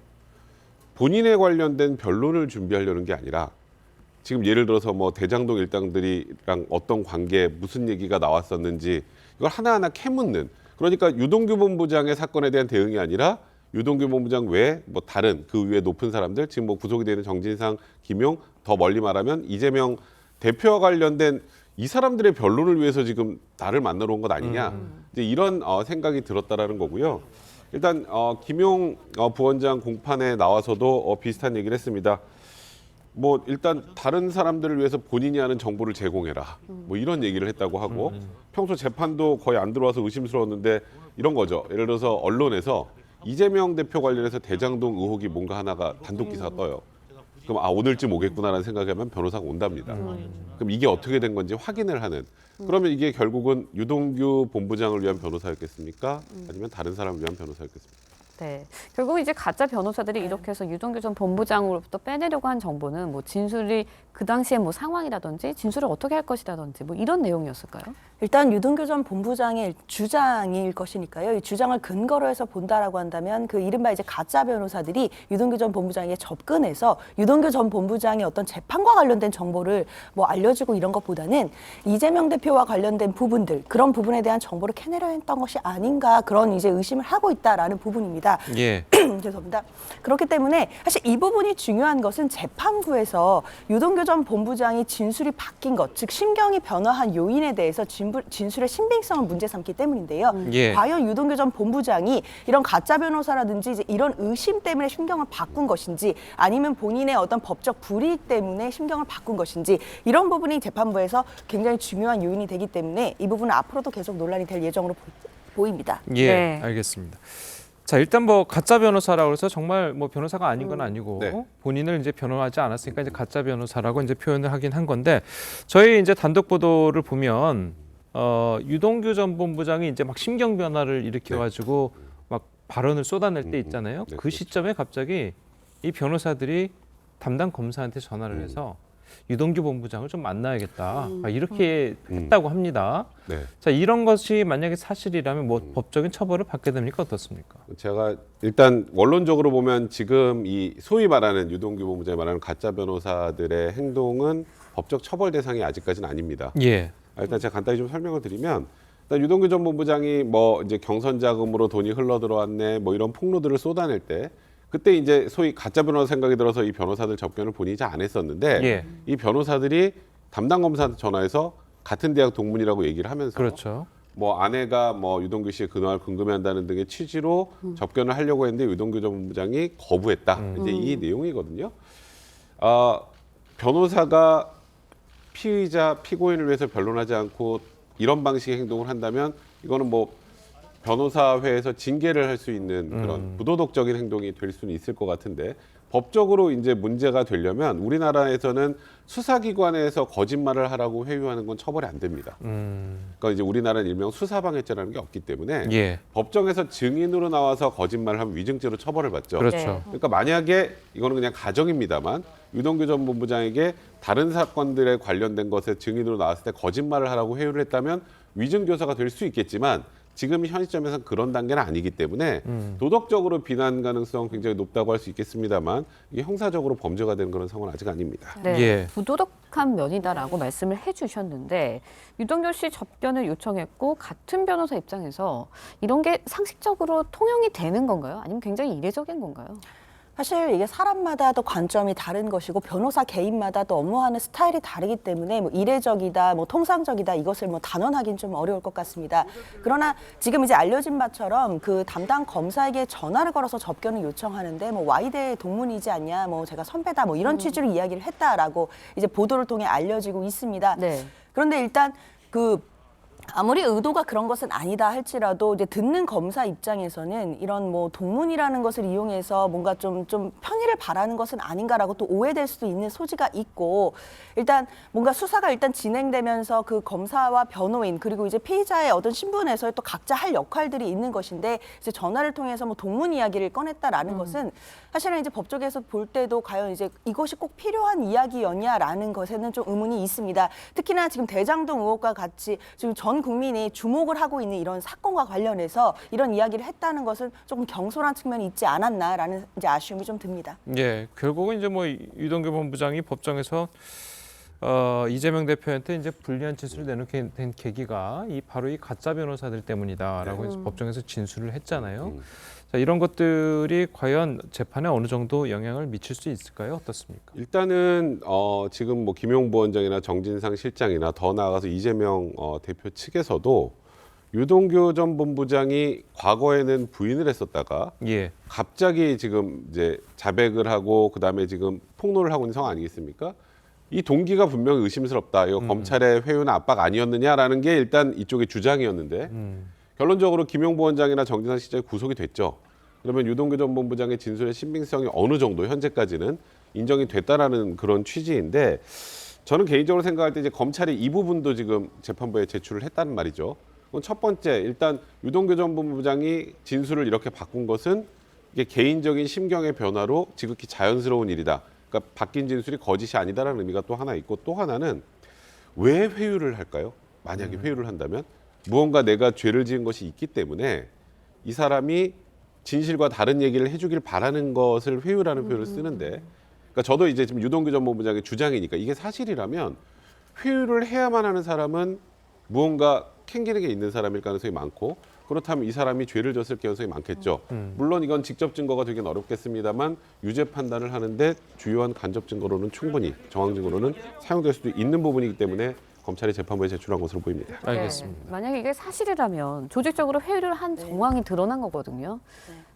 본인에 관련된 변론을 준비하려는 게 아니라 지금 예를 들어서 뭐 대장동 일당들이랑 어떤 관계, 무슨 얘기가 나왔었는지 이걸 하나하나 캐묻는, 그러니까 유동규 본부장의 사건에 대한 대응이 아니라 유동규 본부장 외에 뭐 다른 그 위에 높은 사람들, 지금 뭐 구속이 되는 정진상, 김용, 더 멀리 말하면 이재명 대표와 관련된 이 사람들의 변론을 위해서 지금 나를 만나러 온 것 아니냐, 이제 이런 생각이 들었다라는 거고요. 일단 김용 부원장 공판에 나와서도 비슷한 얘기를 했습니다. 뭐 일단 다른 사람들을 위해서 본인이 아는 정보를 제공해라, 뭐 이런 얘기를 했다고 하고 평소 재판도 거의 안 들어와서 의심스러웠는데 이런 거죠. 예를 들어서 언론에서 이재명 대표 관련해서 대장동 의혹이 뭔가 하나가 단독 기사가 떠요. 그럼 오늘쯤 오겠구나라는 생각하면 변호사가 온답니다. 그럼 이게 어떻게 된 건지 확인을 하는. 그러면 이게 결국은 유동규 본부장을 위한 변호사였겠습니까? 아니면 다른 사람을 위한 변호사였겠습니까? 네. 결국 이제 가짜 변호사들이 이렇게 해서 유동규 전 본부장으로부터 빼내려고 한 정보는 뭐 진술이 그 당시에 뭐 상황이라든지 진술을 어떻게 할 것이라든지 뭐 이런 내용이었을까요? 일단 유동규 전 본부장의 주장일 것이니까요. 이 주장을 근거로 해서 본다라고 한다면 그 이른바 이제 가짜 변호사들이 유동규 전 본부장에게 접근해서 유동규 전 본부장의 어떤 재판과 관련된 정보를 뭐 알려주고 이런 것보다는 이재명 대표와 관련된 부분들, 그런 부분에 대한 정보를 캐내려 했던 것이 아닌가, 그런 이제 의심을 하고 있다라는 부분입니다. 예. 죄송합니다. 그렇기 때문에 사실 이 부분이 중요한 것은 재판부에서 유동규 전 본부장이 진술이 바뀐 것, 즉 심경이 변화한 요인에 대해서 진술의 신빙성을 문제 삼기 때문인데요. 예. 과연 유동규 전 본부장이 이런 가짜 변호사라든지 이제 이런 의심 때문에 심경을 바꾼 것인지, 아니면 본인의 어떤 법적 불이익 때문에 심경을 바꾼 것인지, 이런 부분이 재판부에서 굉장히 중요한 요인이 되기 때문에 이 부분은 앞으로도 계속 논란이 될 예정으로 보입니다. 예, 네. 알겠습니다. 자, 일단 뭐 가짜 변호사라고 해서 정말 뭐 변호사가 아닌 건 아니고 네. 본인을 이제 변호하지 않았으니까 이제 가짜 변호사라고 이제 표현을 하긴 한 건데, 저희 이제 단독 보도를 보면 유동규 전 본부장이 이제 막 심경 변화를 일으켜 가지고 막 발언을 쏟아낼 때 있잖아요. 그 시점에 갑자기 이 변호사들이 담당 검사한테 전화를 해서 유동규 본부장을 좀 만나야겠다, 이렇게 했다고 합니다. 네. 자, 이런 것이 만약에 사실이라면 뭐 법적인 처벌을 받게 됩니까? 어떻습니까? 제가 일단 원론적으로 보면 지금 이 소위 말하는 유동규 본부장이 말하는 가짜 변호사들의 행동은 법적 처벌 대상이 아직까지는 아닙니다. 예. 일단 제가 간단히 좀 설명을 드리면, 일단 유동규 전 본부장이 뭐 이제 경선 자금으로 돈이 흘러 들어왔네, 뭐 이런 폭로들을 쏟아낼 때, 그때 이제 소위 가짜 변호사 생각이 들어서 이 변호사들 접견을 본인이 잘 안 했었는데, 예. 이 변호사들이 담당 검사한테 전화해서 같은 대학 동문이라고 얘기를 하면서, 그렇죠. 뭐 아내가 뭐 유동규 씨의 근황을 궁금해한다는 등의 취지로 접견을 하려고 했는데 유동규 전 본부장이 거부했다. 이제 이 내용이거든요. 변호사가 피의자, 피고인을 위해서 변론하지 않고 이런 방식의 행동을 한다면 이거는 뭐 변호사회에서 징계를 할 수 있는 그런 부도덕적인 행동이 될 수는 있을 것 같은데, 법적으로 이제 문제가 되려면 우리나라에서는 수사기관에서 거짓말을 하라고 회유하는 건 처벌이 안 됩니다. 그러니까 이제 우리나라는 일명 수사방해죄라는 게 없기 때문에 예. 법정에서 증인으로 나와서 거짓말을 하면 위증죄로 처벌을 받죠. 그렇죠. 그러니까 만약에 이거는 그냥 가정입니다만 유동규 전 본부장에게 다른 사건들에 관련된 것에 증인으로 나왔을 때 거짓말을 하라고 회유를 했다면 위증교사가 될 수 있겠지만, 지금 현 시점에서는 그런 단계는 아니기 때문에 도덕적으로 비난 가능성 굉장히 높다고 할 수 있겠습니다만, 이게 형사적으로 범죄가 되는 그런 상황은 아직 아닙니다. 네, 예. 부도덕한 면이다라고 말씀을 해주셨는데, 유동규 씨 접견을 요청했고 같은 변호사 입장에서 이런 게 상식적으로 통용이 되는 건가요? 아니면 굉장히 이례적인 건가요? 사실 이게 사람마다 또 관점이 다른 것이고 변호사 개인마다 또 업무하는 스타일이 다르기 때문에 뭐 이례적이다, 뭐 통상적이다, 이것을 뭐 단언하기는 좀 어려울 것 같습니다. 그러나 지금 이제 알려진 바처럼 그 담당 검사에게 전화를 걸어서 접견을 요청하는데 뭐 Y대 동문이지 않냐, 뭐 제가 선배다, 뭐 이런 취지로 이야기를 했다라고 이제 보도를 통해 알려지고 있습니다. 네. 그런데 일단 아무리 의도가 그런 것은 아니다 할지라도 이제 듣는 검사 입장에서는 이런 뭐 동문이라는 것을 이용해서 뭔가 좀 편의를 바라는 것은 아닌가라고 또 오해될 수도 있는 소지가 있고, 일단 뭔가 수사가 일단 진행되면서 그 검사와 변호인 그리고 이제 피의자의 어떤 신분에서 또 각자 할 역할들이 있는 것인데, 이제 전화를 통해서 뭐 동문 이야기를 꺼냈다라는 것은 사실은 이제 법조계에서 볼 때도 과연 이제 이것이 꼭 필요한 이야기였냐라는 것에는 좀 의문이 있습니다. 특히나 지금 대장동 의혹과 같이 지금 전 국민이 주목을 하고 있는 이런 사건과 관련해서 이런 이야기를 했다는 것은 조금 경솔한 측면이 있지 않았나라는 이제 아쉬움이 좀 듭니다. 예, 결국은 이제 뭐 유동규 본부장이 법정에서 이재명 대표한테 이제 불리한 진술을 내놓게 된 계기가 바로 이 가짜 변호사들 때문이다라고 해서 법정에서 진술을 했잖아요. 자, 이런 것들이 과연 재판에 어느 정도 영향을 미칠 수 있을까요? 어떻습니까? 일단은 지금 뭐 김용 부원장이나 정진상 실장이나 더 나아가서 이재명 대표 측에서도 유동규 전 본부장이 과거에는 부인을 했었다가 예. 갑자기 지금 이제 자백을 하고 그다음에 지금 폭로를 하고 있는 상황 아니겠습니까? 이 동기가 분명히 의심스럽다. 이거 검찰의 회유나 압박 아니었느냐라는 게 일단 이쪽의 주장이었는데 결론적으로 김용 부원장이나 정진상 실장이 구속이 됐죠. 그러면 유동규 전 본부장의 진술의 신빙성이 어느 정도 현재까지는 인정이 됐다라는 그런 취지인데, 저는 개인적으로 생각할 때 이제 검찰이 이 부분도 지금 재판부에 제출을 했다는 말이죠. 첫 번째, 일단 유동규 전 본부장이 진술을 이렇게 바꾼 것은 이게 개인적인 심경의 변화로 지극히 자연스러운 일이다. 그러니까 바뀐 진술이 거짓이 아니다라는 의미가 또 하나 있고, 또 하나는 왜 회유를 할까요? 만약에 회유를 한다면 무언가 내가 죄를 지은 것이 있기 때문에 이 사람이 진실과 다른 얘기를 해주길 바라는 것을 회유라는 표현을 쓰는데, 그러니까 저도 이제 지금 유동규 전 본부장의 주장이니까 이게 사실이라면 회유를 해야만 하는 사람은 무언가 캥기는 게 있는 사람일 가능성이 많고, 그렇다면 이 사람이 죄를 졌을 가능성이 많겠죠. 물론 이건 직접 증거가 되긴 어렵겠습니다만 유죄 판단을 하는데 주요한 간접 증거로는 충분히, 정황 증거로는 사용될 수도 있는 부분이기 때문에 검찰이 재판부에 제출한 것으로 보입니다. 알겠습니다. 네, 만약에 이게 사실이라면 조직적으로 회유를 한 정황이 드러난 거거든요.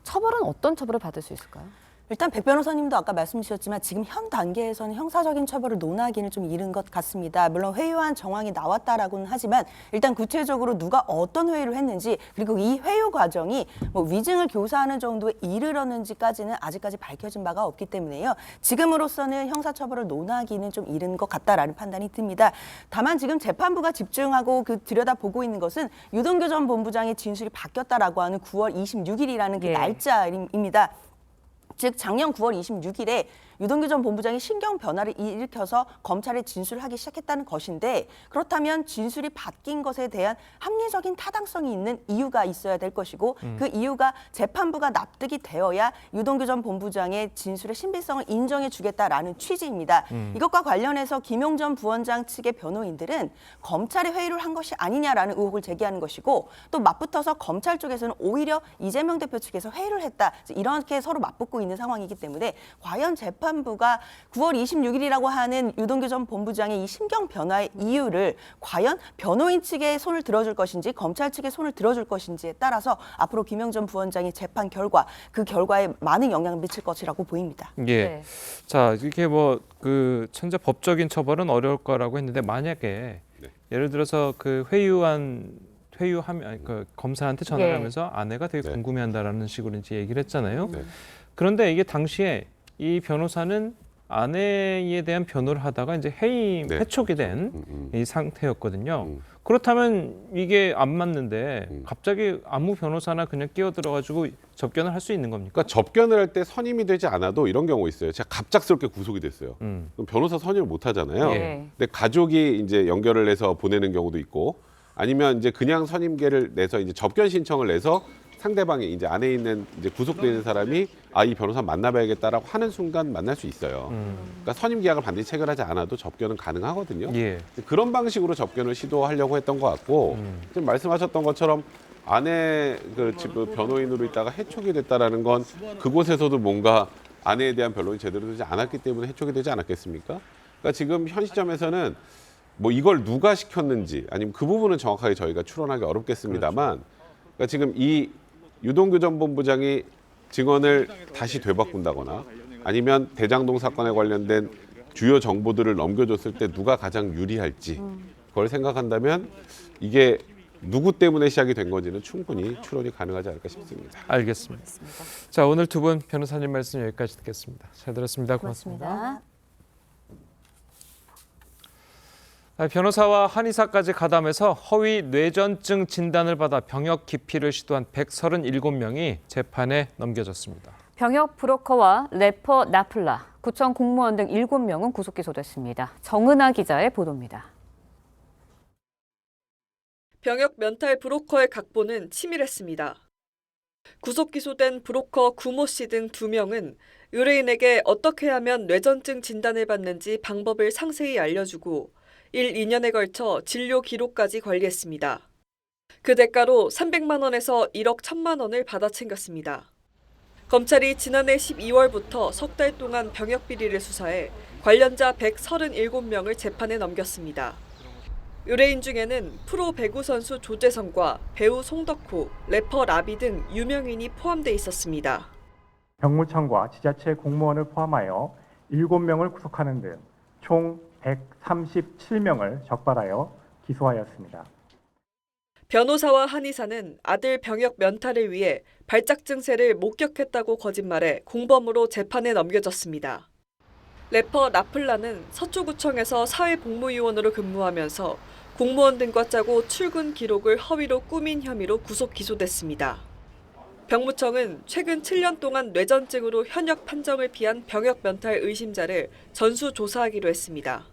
처벌은 어떤 처벌을 받을 수 있을까요? 일단 백 변호사님도 아까 말씀 주셨지만 지금 현 단계에서는 형사적인 처벌을 논하기는 좀 이른 것 같습니다. 물론 회유한 정황이 나왔다라고는 하지만 일단 구체적으로 누가 어떤 회유를 했는지, 그리고 이 회유 과정이 뭐 위증을 교사하는 정도에 이르렀는지까지는 아직까지 밝혀진 바가 없기 때문에요. 지금으로서는 형사처벌을 논하기는 좀 이른 것 같다라는 판단이 듭니다. 다만 지금 재판부가 집중하고 들여다보고 있는 것은 유동규 전 본부장의 진술이 바뀌었다라고 하는 9월 26일이라는 그 날짜입니다. 즉 작년 9월 26일에 유동규 전 본부장이 신경 변화를 일으켜서 검찰에 진술을 하기 시작했다는 것인데, 그렇다면 진술이 바뀐 것에 대한 합리적인 타당성이 있는 이유가 있어야 될 것이고, 그 이유가 재판부가 납득이 되어야 유동규 전 본부장의 진술의 신빙성을 인정해 주겠다라는 취지입니다. 이것과 관련해서 김용 전 부원장 측의 변호인들은 검찰이 회유를 한 것이 아니냐라는 의혹을 제기하는 것이고, 또 맞붙어서 검찰 쪽에서는 오히려 이재명 대표 측에서 회유를 했다, 이렇게 서로 맞붙고 있는 상황이기 때문에 과연 재판부가 9월 26일이라고 하는 유동규 전 본부장의 이 심경 변화의 이유를 과연 변호인 측에 손을 들어줄 것인지 검찰 측에 손을 들어줄 것인지에 따라서 앞으로 김용 전 부원장의 재판 결과, 그 결과에 많은 영향을 미칠 것이라고 보입니다. 예. 네. 자, 이렇게 뭐 그 천재 법적인 처벌은 어려울 거라고 했는데, 만약에 예를 들어서 그 회유하면 그 검사한테 전화를 하면서 아내가 되게 궁금해한다라는 식으로 이제 얘기를 했잖아요. 그런데 이게 당시에 이 변호사는 아내에 대한 변호를 하다가 이제 해임, 해촉이 된 이 상태였거든요. 그렇다면 이게 안 맞는데 갑자기 아무 변호사나 그냥 끼어들어가지고 접견을 할 수 있는 겁니까? 그러니까 접견을 할 때 선임이 되지 않아도 이런 경우 있어요. 제가 갑작스럽게 구속이 됐어요. 그럼 변호사 선임을 못 하잖아요. 근데 가족이 이제 연결을 해서 보내는 경우도 있고, 아니면 이제 그냥 선임계를 내서 이제 접견 신청을 내서 상대방이 이제 안에 있는 이제 구속되는 사람이 이 변호사 만나봐야겠다라고 하는 순간 만날 수 있어요. 그러니까 선임 계약을 반드시 체결하지 않아도 접견은 가능하거든요. 그런 방식으로 접견을 시도하려고 했던 것 같고, 지금 말씀하셨던 것처럼 아내 그 변호인으로 있다가 해촉이 됐다라는 건 그곳에서도 뭔가 아내에 대한 변론이 제대로 되지 않았기 때문에 해촉이 되지 않았겠습니까? 그러니까 지금 현 시점에서는 뭐 이걸 누가 시켰는지, 아니면 그 부분은 정확하게 저희가 추론하기 어렵겠습니다만, 그러니까 지금 이 유동규 전 본부장이 증언을 다시 되바꾼다거나 아니면 대장동 사건에 관련된 주요 정보들을 넘겨줬을 때 누가 가장 유리할지, 그걸 생각한다면 이게 누구 때문에 시작이 된 건지는 충분히 추론이 가능하지 않을까 싶습니다. 알겠습니다. 자, 오늘 두 분 변호사님 말씀 여기까지 듣겠습니다. 잘 들었습니다. 고맙습니다. 변호사와 한의사까지 가담해서 허위 뇌전증 진단을 받아 병역 기피를 시도한 137명이 재판에 넘겨졌습니다. 병역 브로커와 래퍼 나플라, 구청 공무원 등 7명은 구속 기소됐습니다. 정은아 기자의 보도입니다. 병역 멘탈 브로커의 각본은 치밀했습니다. 구속 기소된 브로커 구모 씨 등 2명은 의뢰인에게 어떻게 하면 뇌전증 진단을 받는지 방법을 상세히 알려주고 1, 2년에 걸쳐 진료 기록까지 관리했습니다. 그 대가로 300만 원에서 1억 1,000만 원을 받아 챙겼습니다. 검찰이 지난해 12월부터 석 달 동안 병역 비리를 수사해 관련자 137명을 재판에 넘겼습니다. 의뢰인 중에는 프로 배구 선수 조재성과 배우 송덕후, 래퍼 라비 등 유명인이 포함돼 있었습니다. 병무청과 지자체 공무원을 포함하여 7명을 구속하는 등 총 137명을 적발하여 기소하였습니다. 변호사와 한의사는 아들 병역 면탈을 위해 발작 증세를 목격했다고 거짓말해 공범으로 재판에 넘겨졌습니다. 래퍼 나플라는 서초구청에서 사회복무요원으로 근무하면서 공무원 등과 짜고 출근 기록을 허위로 꾸민 혐의로 구속 기소됐습니다. 병무청은 최근 7년 동안 뇌전증으로 현역 판정을 피한 병역 면탈 의심자를 전수 조사하기로 했습니다.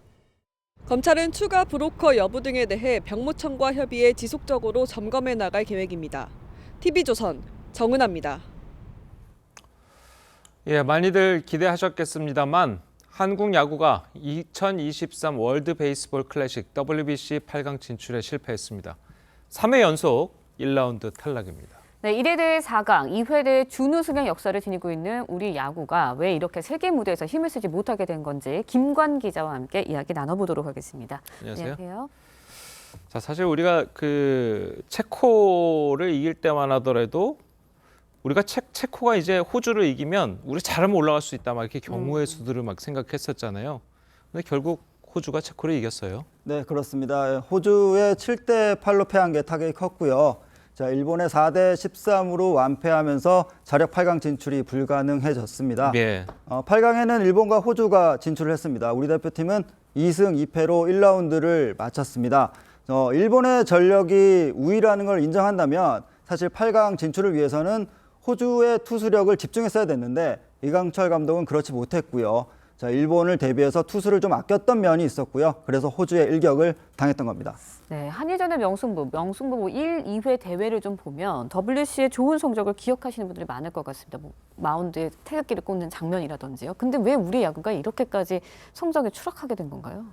검찰은 추가 브로커 여부 등에 대해 병무청과 협의해 지속적으로 점검해 나갈 계획입니다. TV조선 정은아입니다. 예, 많이들 기대하셨겠습니다만 한국 야구가 2023 월드 베이스볼 클래식 WBC 8강 진출에 실패했습니다. 3회 연속 1라운드 탈락입니다. 네, 1회 대회 4강, 2회 대회 준우승의 역사를 지니고 있는 우리 야구가 왜 이렇게 세계 무대에서 힘을 쓰지 못하게 된 건지 김관 기자와 함께 이야기 나눠보도록 하겠습니다. 안녕하세요. 자, 사실 우리가 그 체코를 이길 때만 하더라도 우리가 체코가 이제 호주를 이기면 우리 잘하면 올라갈 수 있다 막 이렇게 경우의 수들을 막 생각했었잖아요. 근데 결국 호주가 체코를 이겼어요. 네, 그렇습니다. 호주의 8대 8로 패한 게 타격이 컸고요. 자, 일본의 4대 13으로 완패하면서 자력 8강 진출이 불가능해졌습니다. 네. 8강에는 일본과 호주가 진출을 했습니다. 우리 대표팀은 2승 2패로 1라운드를 마쳤습니다. 일본의 전력이 우위라는 걸 인정한다면 사실 8강 진출을 위해서는 호주의 투수력을 집중했어야 됐는데 이강철 감독은 그렇지 못했고요. 자, 일본을 대비해서 투수를 좀 아꼈던 면이 있었고요. 그래서 호주의 일격을 당했던 겁니다. 네, 한일전의 명승부 1, 2회 대회를 좀 보면 WC의 좋은 성적을 기억하시는 분들이 많을 것 같습니다. 뭐 마운드에 태극기를 꽂는 장면이라든지요. 근데 왜 우리 야구가 이렇게까지 성적이 추락하게 된 건가요?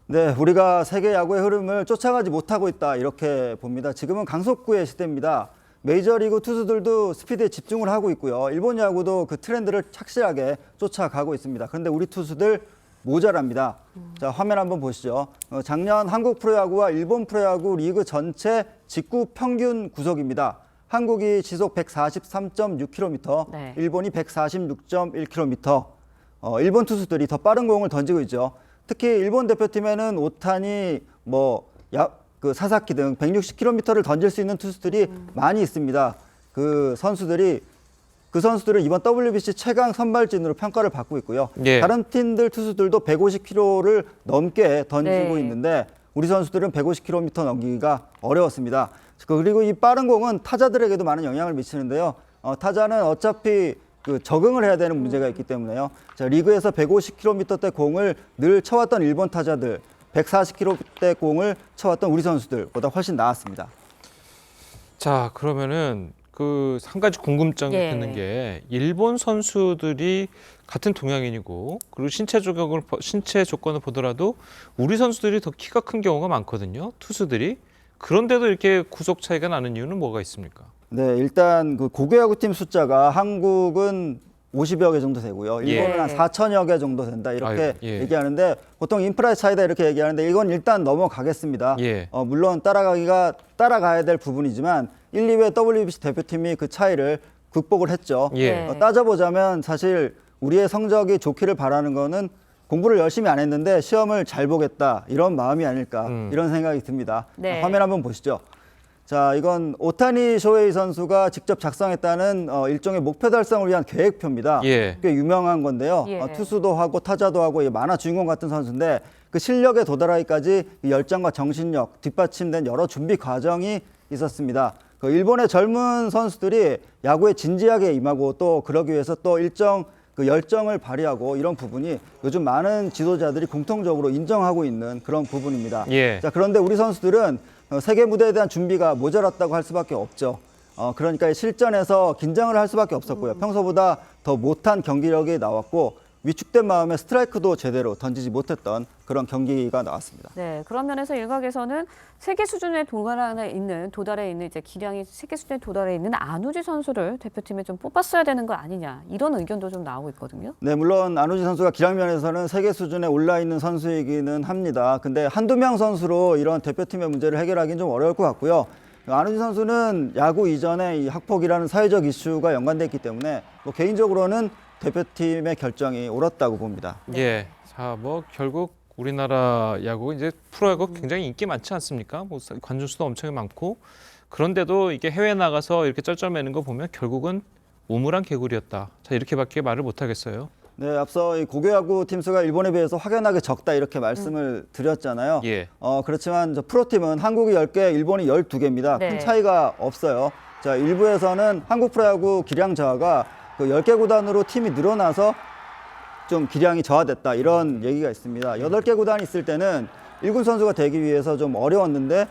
네, 우리가 세계 야구의 흐름을 쫓아가지 못하고 있다 이렇게 봅니다. 지금은 강속구의 시대입니다. 메이저리그 투수들도 스피드에 집중을 하고 있고요. 일본 야구도 그 트렌드를 착실하게 쫓아가고 있습니다. 그런데 우리 투수들 모자랍니다. 자, 화면 한번 보시죠. 작년 한국 프로야구와 일본 프로야구 리그 전체 직구 평균 구속입니다. 한국이 시속 143.6km, 네. 일본이 146.1km. 일본 투수들이 더 빠른 공을 던지고 있죠. 특히 일본 대표팀에는 오타니, 그 사사키 등 160km를 던질 수 있는 투수들이 많이 있습니다. 그 선수들을 이번 WBC 최강 선발진으로 평가를 받고 있고요. 예. 다른 팀들 투수들도 150km를 넘게 던지고 있는데 우리 선수들은 150km 넘기기가 어려웠습니다. 그리고 이 빠른 공은 타자들에게도 많은 영향을 미치는데요. 타자는 어차피 적응을 해야 되는 문제가 있기 때문에요. 자, 리그에서 150km대 공을 늘 쳐왔던 일본 타자들, 140km대 공을 쳐왔던 우리 선수들보다 훨씬 나았습니다. 자, 그러면은 그 한 가지 궁금증이 드는 게 일본 선수들이 같은 동양인이고 그리고 신체 조건을 보더라도 우리 선수들이 더 키가 큰 경우가 많거든요. 투수들이. 그런데도 이렇게 구속 차이가 나는 이유는 뭐가 있습니까? 네, 일단 그 고교야구팀 숫자가 한국은 50여 개 정도 되고요. 일본은 한 4천여 개 정도 된다 이렇게 얘기하는데 보통 인프라의 차이다 이렇게 얘기하는데 이건 일단 넘어가겠습니다. 물론 따라가야 될 부분이지만 1, 2회 WBC 대표팀이 그 차이를 극복을 했죠. 따져보자면 사실 우리의 성적이 좋기를 바라는 거는 공부를 열심히 안 했는데 시험을 잘 보겠다 이런 마음이 아닐까 이런 생각이 듭니다. 네. 화면 한번 보시죠. 자, 이건 오타니 쇼헤이 선수가 직접 작성했다는 일종의 목표 달성을 위한 계획표입니다. 꽤 유명한 건데요. 투수도 하고 타자도 하고 만화 주인공 같은 선수인데 그 실력에 도달하기까지 열정과 정신력, 뒷받침된 여러 준비 과정이 있었습니다. 그 일본의 젊은 선수들이 야구에 진지하게 임하고 또 그러기 위해서 또 일정 그 열정을 발휘하고 이런 부분이 요즘 많은 지도자들이 공통적으로 인정하고 있는 그런 부분입니다. 자, 그런데 우리 선수들은 세계 무대에 대한 준비가 모자랐다고 할 수밖에 없죠. 그러니까 실전에서 긴장을 할 수밖에 없었고요. 평소보다 더 못한 경기력이 나왔고 위축된 마음에 스트라이크도 제대로 던지지 못했던 그런 경기가 나왔습니다. 네, 그런 면에서 일각에서는 세계 수준에 도달해 있는 이제 기량이 세계 수준에 도달해 있는 안우지 선수를 대표팀에 좀 뽑았어야 되는 거 아니냐 이런 의견도 좀 나오고 있거든요. 네, 물론 안우지 선수가 기량 면에서는 세계 수준에 올라 있는 선수이기는 합니다. 근데 한두 명 선수로 이런 대표팀의 문제를 해결하기는 좀 어려울 것 같고요. 안우지 선수는 야구 이전에 이 학폭이라는 사회적 이슈가 연관돼 있기 때문에 개인적으로는 대표팀의 결정이 옳았다고 봅니다. 예, 자, 결국 우리나라 야구 이제 프로야구 굉장히 인기 많지 않습니까? 관중 수도 엄청 많고 그런데도 이게 해외 나가서 이렇게 쩔쩔매는 거 보면 결국은 우물안 개구리였다. 자, 이렇게밖에 말을 못 하겠어요. 네, 앞서 이 고교야구 팀 수가 일본에 비해서 확연하게 적다 이렇게 말씀을 드렸잖아요. 그렇지만 프로팀은 한국이 10개, 일본이 12개입니다. 큰 차이가 없어요. 자, 일부에서는 한국 프로야구 기량 저하가 그 10개 구단으로 팀이 늘어나서 좀 기량이 저하됐다 이런 얘기가 있습니다. 8개 구단이 있을 때는 1군 선수가 되기 위해서 좀 어려웠는데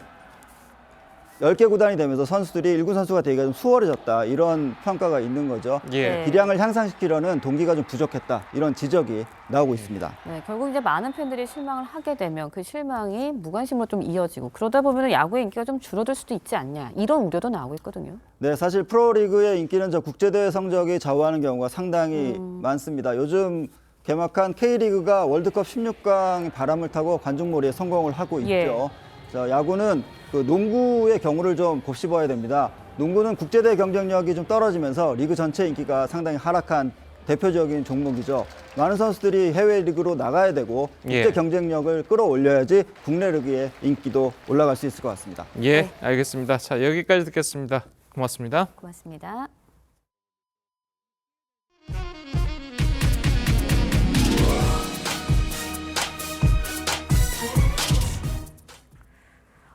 10개 구단이 되면서 선수들이 1군 선수가 되기가 좀 수월해졌다 이런 평가가 있는 거죠. 예. 기량을 향상시키려는 동기가 좀 부족했다 이런 지적이 나오고 있습니다. 네, 결국 이제 많은 팬들이 실망을 하게 되면 그 실망이 무관심으로 좀 이어지고 그러다 보면 야구의 인기가 좀 줄어들 수도 있지 않냐 이런 우려도 나오고 있거든요. 네, 사실 프로리그의 인기는 저 국제대회 성적이 좌우하는 경우가 상당히 많습니다. 요즘 개막한 K리그가 월드컵 16강 바람을 타고 관중몰이에 성공을 하고 있죠. 예. 자, 야구는 그 농구의 경우를 좀 곱씹어야 됩니다. 농구는 국제대회 경쟁력이 좀 떨어지면서 리그 전체 인기가 상당히 하락한 대표적인 종목이죠. 많은 선수들이 해외 리그로 나가야 되고 국제 경쟁력을 끌어올려야지 국내 리그의 인기도 올라갈 수 있을 것 같습니다. 예, 알겠습니다. 자, 여기까지 듣겠습니다. 고맙습니다. 고맙습니다.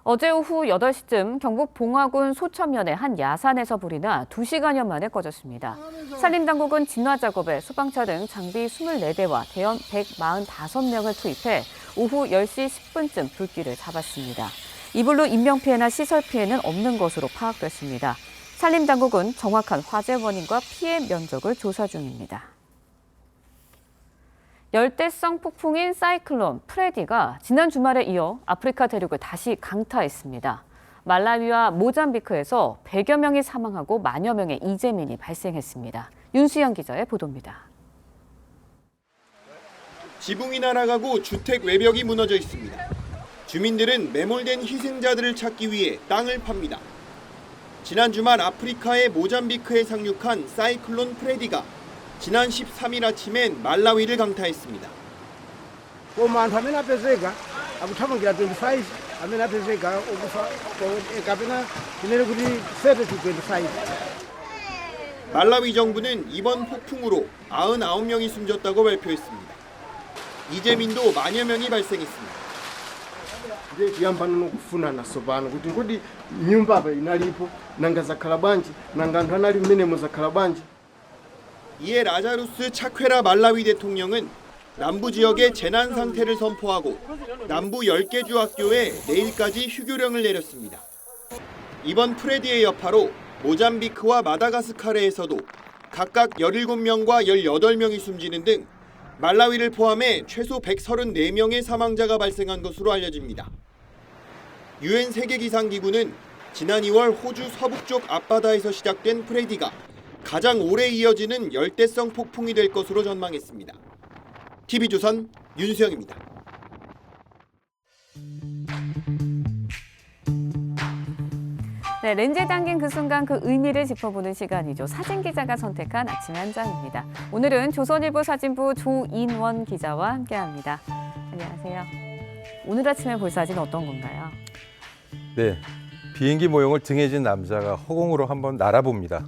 어제 오후 8시쯤 경북 봉화군 소천면의 한 야산에서 불이 나 2시간여 만에 꺼졌습니다. 산림당국은 진화 작업에 소방차 등 장비 24대와 대원 145명을 투입해 오후 10시 10분쯤 불길을 잡았습니다. 이 불로 인명피해나 시설 피해는 없는 것으로 파악됐습니다. 산림당국은 정확한 화재 원인과 피해 면적을 조사 중입니다. 열대성 폭풍인 사이클론 프레디가 지난 주말에 이어 아프리카 대륙을 다시 강타했습니다. 말라위와 모잠비크에서 100여 명이 사망하고 만여 명의 이재민이 발생했습니다. 윤수영 기자의 보도입니다. 지붕이 날아가고 주택 외벽이 무너져 있습니다. 주민들은 매몰된 희생자들을 찾기 위해 땅을 팝니다. 지난 주말 아프리카의 모잠비크에 상륙한 사이클론 프레디가 지난 13일 아침엔 말라위를 강타했습니다. 말라위 정부는 이번 폭풍으로 99명이 숨졌다고 발표했습니다. 이재민도 만여 명이 발생했습니다. 이에 라자루스 차퀘라 말라위 대통령은 남부 지역의 재난 상태를 선포하고 남부 10개 주 학교에 내일까지 휴교령을 내렸습니다. 이번 프레디의 여파로 모잠비크와 마다가스카르에서도 각각 17명과 18명이 숨지는 등 말라위를 포함해 최소 134명의 사망자가 발생한 것으로 알려집니다. 유엔 세계기상기구는 지난 2월 호주 서북쪽 앞바다에서 시작된 프레디가 가장 오래 이어지는 열대성 폭풍이 될 것으로 전망했습니다. TV조선 윤수영입니다. 네, 렌즈에 담긴 그 순간 그 의미를 짚어보는 시간이죠. 사진 기자가 선택한 아침의 한 장입니다. 오늘은 조선일보 사진부 조인원 기자와 함께합니다. 안녕하세요. 오늘 아침에 볼 사진 어떤 건가요? 네, 비행기 모형을 등에 진 남자가 허공으로 한번 날아봅니다.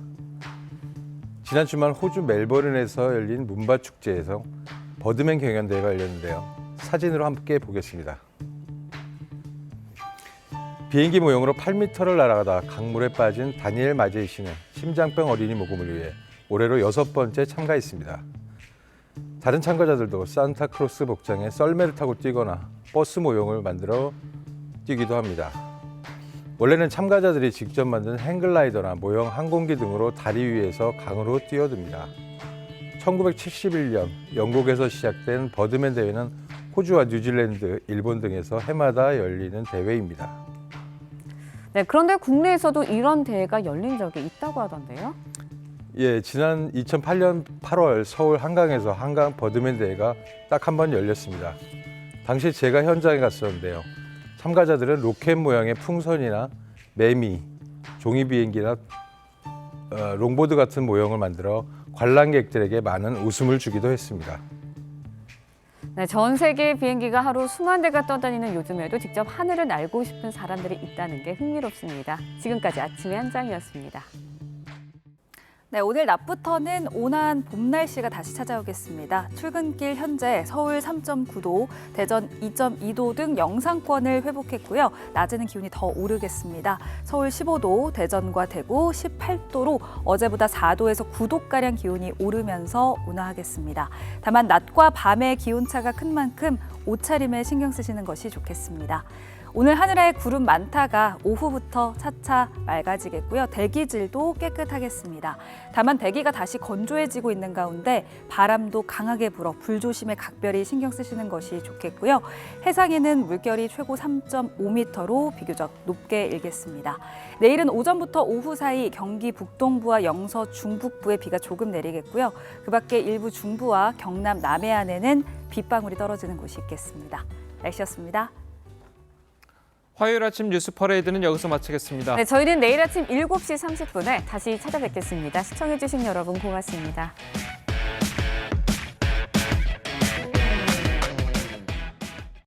지난 주말 호주 멜버른에서 열린 문바 축제에서 버드맨 경연대회가 열렸는데요. 사진으로 함께 보겠습니다. 비행기 모형으로 8m를 날아가다 강물에 빠진 다니엘 마제이 씨는 심장병 어린이 모금을 위해 올해로 6번째 참가했습니다. 다른 참가자들도 산타크로스 복장에 썰매를 타고 뛰거나 버스 모형을 만들어 뛰기도 합니다. 원래는 참가자들이 직접 만든 행글라이더나 모형 항공기 등으로 다리 위에서 강으로 뛰어듭니다. 1971년 영국에서 시작된 버드맨 대회는 호주와 뉴질랜드, 일본 등에서 해마다 열리는 대회입니다. 네, 그런데 국내에서도 이런 대회가 열린 적이 있다고 하던데요? 예, 지난 2008년 8월 서울 한강에서 한강 버드맨 대회가 딱 한 번 열렸습니다. 당시 제가 현장에 갔었는데요. 참가자들은 로켓 모양의 풍선이나 매미, 종이 비행기나 롱보드 같은 모형을 만들어 관람객들에게 많은 웃음을 주기도 했습니다. 네, 전 세계 비행기가 하루 수만 대가 떠다니는 요즘에도 직접 하늘을 날고 싶은 사람들이 있다는 게 흥미롭습니다. 지금까지 아침의 한 장이었습니다. 네, 오늘 낮부터는 온화한 봄 날씨가 다시 찾아오겠습니다. 출근길 현재 서울 3.9도, 대전 2.2도 등 영상권을 회복했고요. 낮에는 기온이 더 오르겠습니다. 서울 15도, 대전과 대구 18도로 어제보다 4도에서 9도가량 기온이 오르면서 온화하겠습니다. 다만 낮과 밤의 기온차가 큰 만큼 옷차림에 신경 쓰시는 것이 좋겠습니다. 오늘 하늘에 구름 많다가 오후부터 차차 맑아지겠고요. 대기질도 깨끗하겠습니다. 다만 대기가 다시 건조해지고 있는 가운데 바람도 강하게 불어 불조심에 각별히 신경 쓰시는 것이 좋겠고요. 해상에는 물결이 최고 3.5m로 비교적 높게 일겠습니다. 내일은 오전부터 오후 사이 경기 북동부와 영서 중북부에 비가 조금 내리겠고요. 그 밖에 일부 중부와 경남 남해안에는 빗방울이 떨어지는 곳이 있겠습니다. 날씨였습니다. 화요일 아침 뉴스 퍼레이드는 여기서 마치겠습니다. 네, 저희는 내일 아침 7시 30분에 다시 찾아뵙겠습니다. 시청해주신 여러분 고맙습니다.